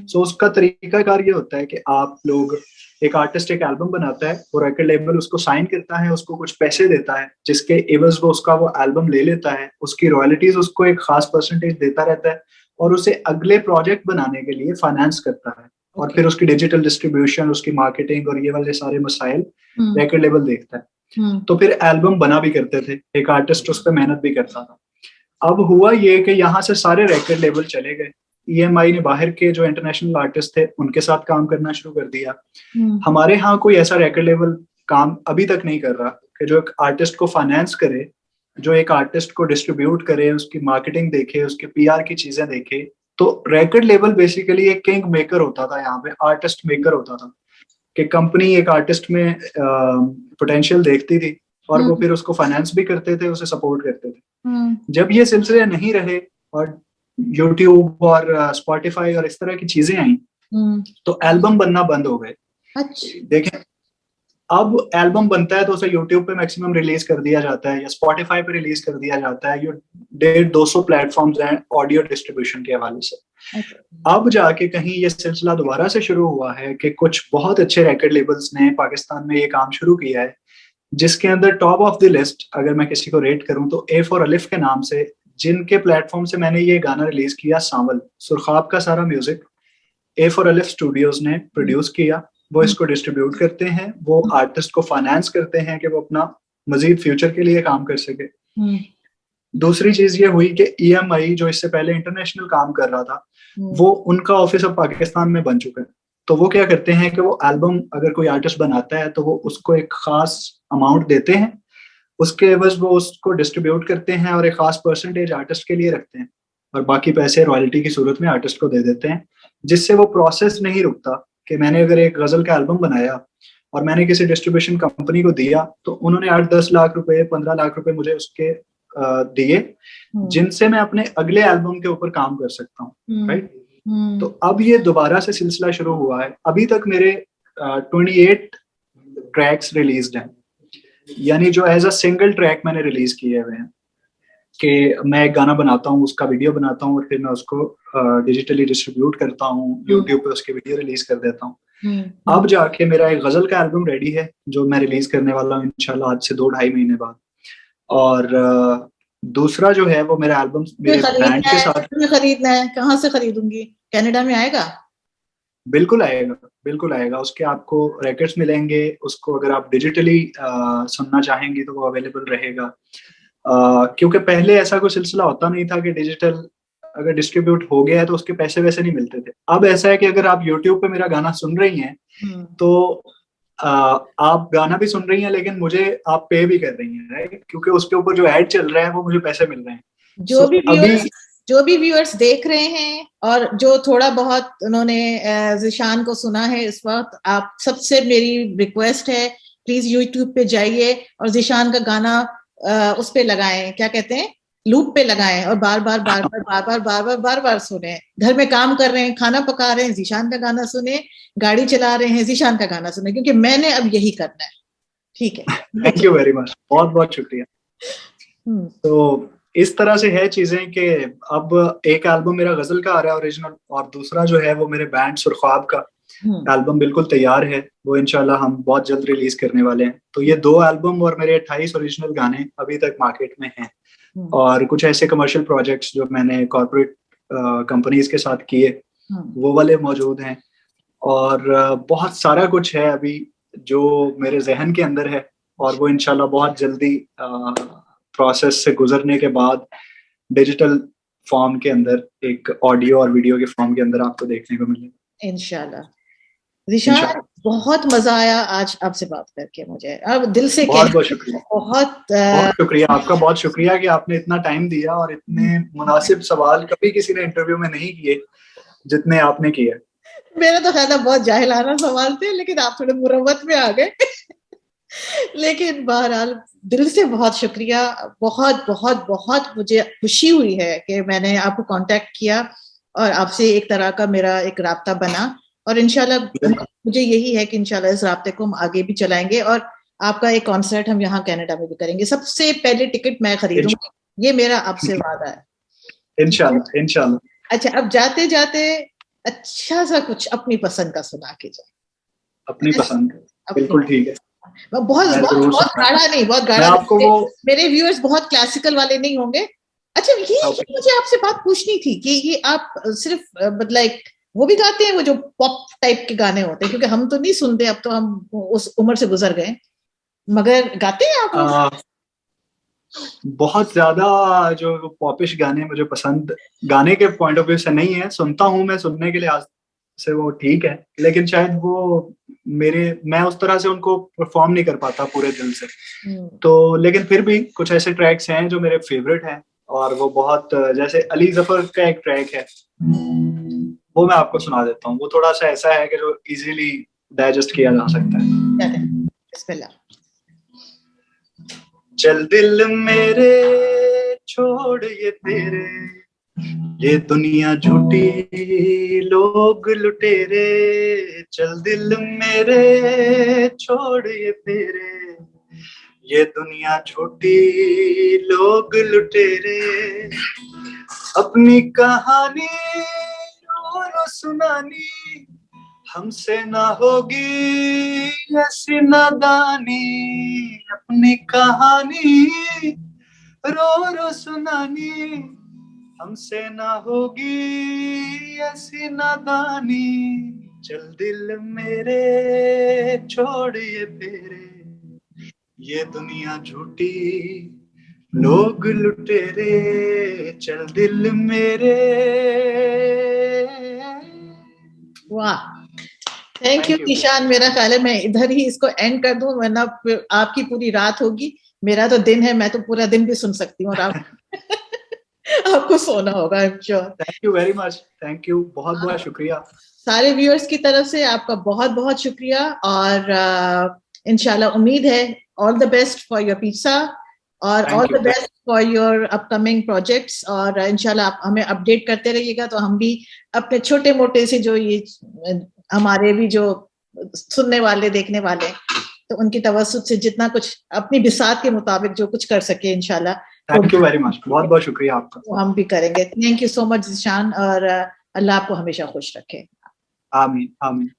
सो उसका तरीकाकार ये होता है कि आप लोग, एक आर्टिस्ट एक एल्बम बनाता है, वो रिकॉर्ड लेबल उसको साइन करता है, उसको कुछ पैसे देता है, जिसके एवज वो उसका वो एल्बम ले लेता है, उसकी रॉयल्टीज उसको एक खास परसेंटेज देता रहता है और उसे अगले प्रोजेक्ट बनाने के लिए फाइनेंस करता है। और फिर उसकी डिजिटल डिस्ट्रीब्यूशन, उसकी मार्केटिंग और ये वाले सारे मसाइल रिकॉर्ड लेबल देखता है। तो फिर एल्बम बना भी करते थे, एक आर्टिस्ट उस पर मेहनत भी करता था। अब हुआ ये कि यहाँ से सारे रिकॉर्ड लेबल चले गए। EMI ने बाहर के जो इंटरनेशनल आर्टिस्ट थे उनके साथ काम करना शुरू कर दिया। हमारे यहाँ कोई ऐसा रिकॉर्ड लेबल काम अभी तक नहीं कर रहा कि जो एक आर्टिस्ट को फाइनेंस करे, जो एक आर्टिस्ट को डिस्ट्रीब्यूट करे, उसकी मार्केटिंग देखे, उसके PR की चीजें देखे। तो रिकॉर्ड लेबल बेसिकली एक किंग मेकर होता था, यहाँ पे आर्टिस्ट मेकर होता था कि कंपनी एक आर्टिस्ट में पोटेंशियल देखती थी और वो फिर उसको फाइनेंस भी करते थे, उसे सपोर्ट करते थे। जब ये सिलसिले नहीं रहे और YouTube और Spotify और इस तरह की चीजें आई, तो एल्बम बनना बंद हो गए। अच्छा। देखें, अब एल्बम बनता है तो उसे YouTube पे मैक्सिमम रिलीज कर दिया जाता है या Spotify पे रिलीज कर दिया जाता है। ये 150-200 प्लेटफॉर्म्स हैं ऑडियो डिस्ट्रीब्यूशन के हवाले से। अब जाके कहीं ये सिलसिला दोबारा से शुरू हुआ है कि कुछ बहुत अच्छे रिकॉर्ड लेबल्स ने पाकिस्तान में ये काम शुरू किया है, जिसके अंदर टॉप ऑफ द लिस्ट अगर मैं किसी को रेट करूं तो A for अलिफ के नाम से, जिनके प्लेटफॉर्म से मैंने ये गाना रिलीज किया, सांवल सुरखाब का सारा म्यूजिक A for अलिफ स्टूडियोज ने प्रोड्यूस किया। वो इसको डिस्ट्रीब्यूट करते हैं, वो आर्टिस्ट को फाइनेंस करते हैं कि वो अपना मजीद फ्यूचर के लिए काम कर सके। दूसरी चीज ये हुई कि EMI जो इससे पहले इंटरनेशनल काम कर रहा था, वो उनका ऑफिस अब पाकिस्तान में बन चुका है। तो वो क्या करते हैं कि वो एल्बम अगर कोई आर्टिस्ट बनाता है तो वो उसको एक खास अमाउंट देते हैं उसके एवज वो उसको डिस्ट्रीब्यूट करते हैं और एक खास परसेंटेज आर्टिस्ट के लिए रखते हैं, और बाकी पैसे रॉयल्टी की सूरत में आर्टिस्ट को दे देते हैं, जिससे वो प्रोसेस नहीं रुकता कि मैंने अगर एक गजल का एल्बम बनाया और मैंने किसी डिस्ट्रीब्यूशन कंपनी को दिया तो उन्होंने 8-10 लाख रुपए 15 लाख रुपए मुझे उसके दिए, जिनसे मैं अपने अगले एल्बम के ऊपर काम कर सकता हूँ, राइट। तो अब ये दोबारा से सिलसिला शुरू हुआ है। अभी तक मेरे 28 ट्रैक्स रिलीज्ड हैं, यानी जो एज अ सिंगल ट्रैक मैंने रिलीज किए हुए हैं, कि मैं एक गाना बनाता हूँ, उसका वीडियो बनाता हूँ और फिर मैं उसको डिजिटली डिस्ट्रीब्यूट करता हूँ, यूट्यूब पे उसकी वीडियो रिलीज कर देता हूँ। अब जाके मेरा एक गजल का एल्बम रेडी है जो मैं रिलीज करने वाला हूँ इंशाल्लाह आज से 2-2.5 महीने बाद। और दूसरा जो है वो मेरा एल्बम मेरे बैंड के साथ खरीदना है। कहाँ से खरीदूंगी? कनाडा में आएगा? बिल्कुल आएगा, बिल्कुल आएगा। उसके आपको रिकॉर्ड्स मिलेंगे, उसको अगर आप डिजिटली सुनना चाहेंगे तो वो अवेलेबल रहेगा। क्योंकि पहले ऐसा कोई सिलसिला होता नहीं था कि डिजिटल अगर डिस्ट्रीब्यूट हो गया है तो उसके पैसे वैसे नहीं मिलते थे। अब ऐसा है कि अगर आप यूट्यूब पे मेरा गाना सुन रही हैं तो आप गाना भी सुन रही हैं लेकिन मुझे आप पे भी कर रही हैं, राइट, क्योंकि उसके ऊपर जो ऐड चल रहा है वो मुझे पैसे मिल रहे हैं। जो भी व्यूअर्स देख रहे हैं और जो थोड़ा बहुत उन्होंने ज़ीशान को सुना है इस वक्त, आप सबसे मेरी रिक्वेस्ट है प्लीज यूट्यूब पे जाइए और ज़ीशान का गाना उस पे लगाएं, क्या कहते हैं, लूप पे लगाएं और बार बार सुने। घर में काम कर रहे हैं, खाना पका रहे हैं, ज़ीशान का गाना सुने, गाड़ी चला रहे हैं, ज़ीशान का गाना सुने, क्योंकि मैंने अब यही करना है। ठीक है, थैंक यू वेरी मच, बहुत बहुत शुक्रिया। तो इस तरह से है चीजें कि अब एक एल्बम मेरा गजल का आ रहा है ओरिजिनल, और दूसरा जो है वो मेरे बैंड सुरख्वाब का एल्बम बिल्कुल तैयार है, वो इंशाल्लाह हम बहुत जल्द रिलीज करने वाले हैं। तो ये 2 एल्बम और मेरे 28 ओरिजिनल गाने अभी तक मार्केट में हैं, और कुछ ऐसे कमर्शियल प्रोजेक्ट्स जो मैंने कॉर्पोरेट कंपनीज के साथ किए वो वाले मौजूद हैं, और बहुत सारा कुछ है अभी जो मेरे जहन के अंदर है, और वो इंशाल्लाह बहुत जल्दी प्रोसेस से गुजरने के बाद डिजिटल फॉर्म के अंदर, एक ऑडियो और वीडियो के फॉर्म के अंदर आपको देखने को मिलेगा इंशाल्लाह। ज़ीशान, बहुत मजा आया आज आपसे बात करके, मुझे अब दिल से बहुत शुक्रिया, बहुत शुक्रिया आपका, बहुत शुक्रिया कि आपने इतना टाइम दिया और इतने मुनासिब सवाल कभी किसी ने इंटरव्यू में नहीं किए जितने आपने किए। मेरा तो ख्याल बहुत जाहिलाना सवाल थे, लेकिन आप थोड़े मुरव्वत में आ गए लेकिन बहरहाल दिल से बहुत शुक्रिया, बहुत बहुत बहुत मुझे खुशी हुई है कि मैंने आपको कांटेक्ट किया और आपसे एक तरह का मेरा एक राब्ता बना, और इंशाल्लाह मुझे यही है कि इंशाल्लाह इस राब्ते को हम आगे भी चलाएंगे और आपका एक कॉन्सर्ट हम यहाँ कनाडा में भी करेंगे। सबसे पहले टिकट मैं खरीदूंगी, ये मेरा आपसे वादा है इंशाल्लाह इंशाल्लाह। अच्छा, अब जाते जाते अच्छा सा कुछ अपनी पसंद का सुना के जाए। अपनी पसंद, बिल्कुल ठीक है। बहुत गाढ़ा नहीं, बहुत गाढ़ा आपको वो मेरे व्यूअर्स बहुत क्लासिकल वाले नहीं होंगे। अच्छा, ये मुझे आपसे बात पूछनी थी कि ये आप सिर्फ मतलब वो भी गाते हैं, वो जो पॉप टाइप के गाने होते हैं, क्योंकि हम तो नहीं सुनते, अब तो हम उस उम्र से गुजर गए, मगर गाते हैं आप? बहुत ज्यादा जो पॉपिश गाने मुझे पसंद गाने के पॉइंट ऑफ व्यू से नहीं है, सुनता हूँ मैं, सुनने के लिए आज से वो ठीक है, लेकिन शायद वो मैं उस तरह से उनको परफॉर्म नहीं कर पाता पूरे दिल से। तो लेकिन फिर भी कुछ ऐसे ट्रैक्स हैं जो मेरे फेवरेट हैं, और वो बहुत, जैसे अली जफर का एक ट्रैक है वो मैं आपको सुना देता हूँ। वो थोड़ा सा ऐसा है कि जो इजीली डाइजेस्ट किया जा सकता है। बिस्मिल्लाह। चल दिल मेरे छोड़ ये तेरे, ये दुनिया झूठी लोग लुटेरे, चल दिल मेरे छोड़ ये तेरे, ये दुनिया झूठी लोग लुटेरे, अपनी कहानी रो सुनानी, हमसे ना होगी ऐसी नादानी, अपनी कहानी रो सुनानी, हमसे ना होगी ऐसी नादानी, चल दिल मेरे छोड़ ये तेरे, ये दुनिया झूठी लोग लुटेरे, चल दिल मेरे। वाह, थैंक यू ज़ीशान। मेरा ख्याल है मैं इधर ही इसको एंड कर दूं, वरना आपकी पूरी रात होगी। मेरा तो दिन है, मैं तो पूरा दिन भी सुन सकती हूँ, और आप आपको सोना होगा, I am sure. Thank you very much, thank you, बहुत बहुत शुक्रिया। सारे व्यूअर्स की तरफ से आपका बहुत बहुत शुक्रिया, और इंशाल्लाह उम्मीद है all the best for your pizza, और all the best for your upcoming projects, और इंशाल्लाह आप हमें अपडेट करते रहिएगा, तो हम भी अपने छोटे मोटे से जो ये हमारे भी जो सुनने वाले देखने वाले, तो उनकी तवज्जुह से जितना कुछ अपनी बिसात के मुताबिक जो कुछ कर सके इंशाल्लाह। थैंक यू वेरी मच, बहुत बहुत शुक्रिया आपका। वो हम भी करेंगे। Thank you so much Zeeshan, और अल्लाह आपको हमेशा खुश रखे। आमीन आमीन।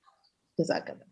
जज़ाकल्लाह।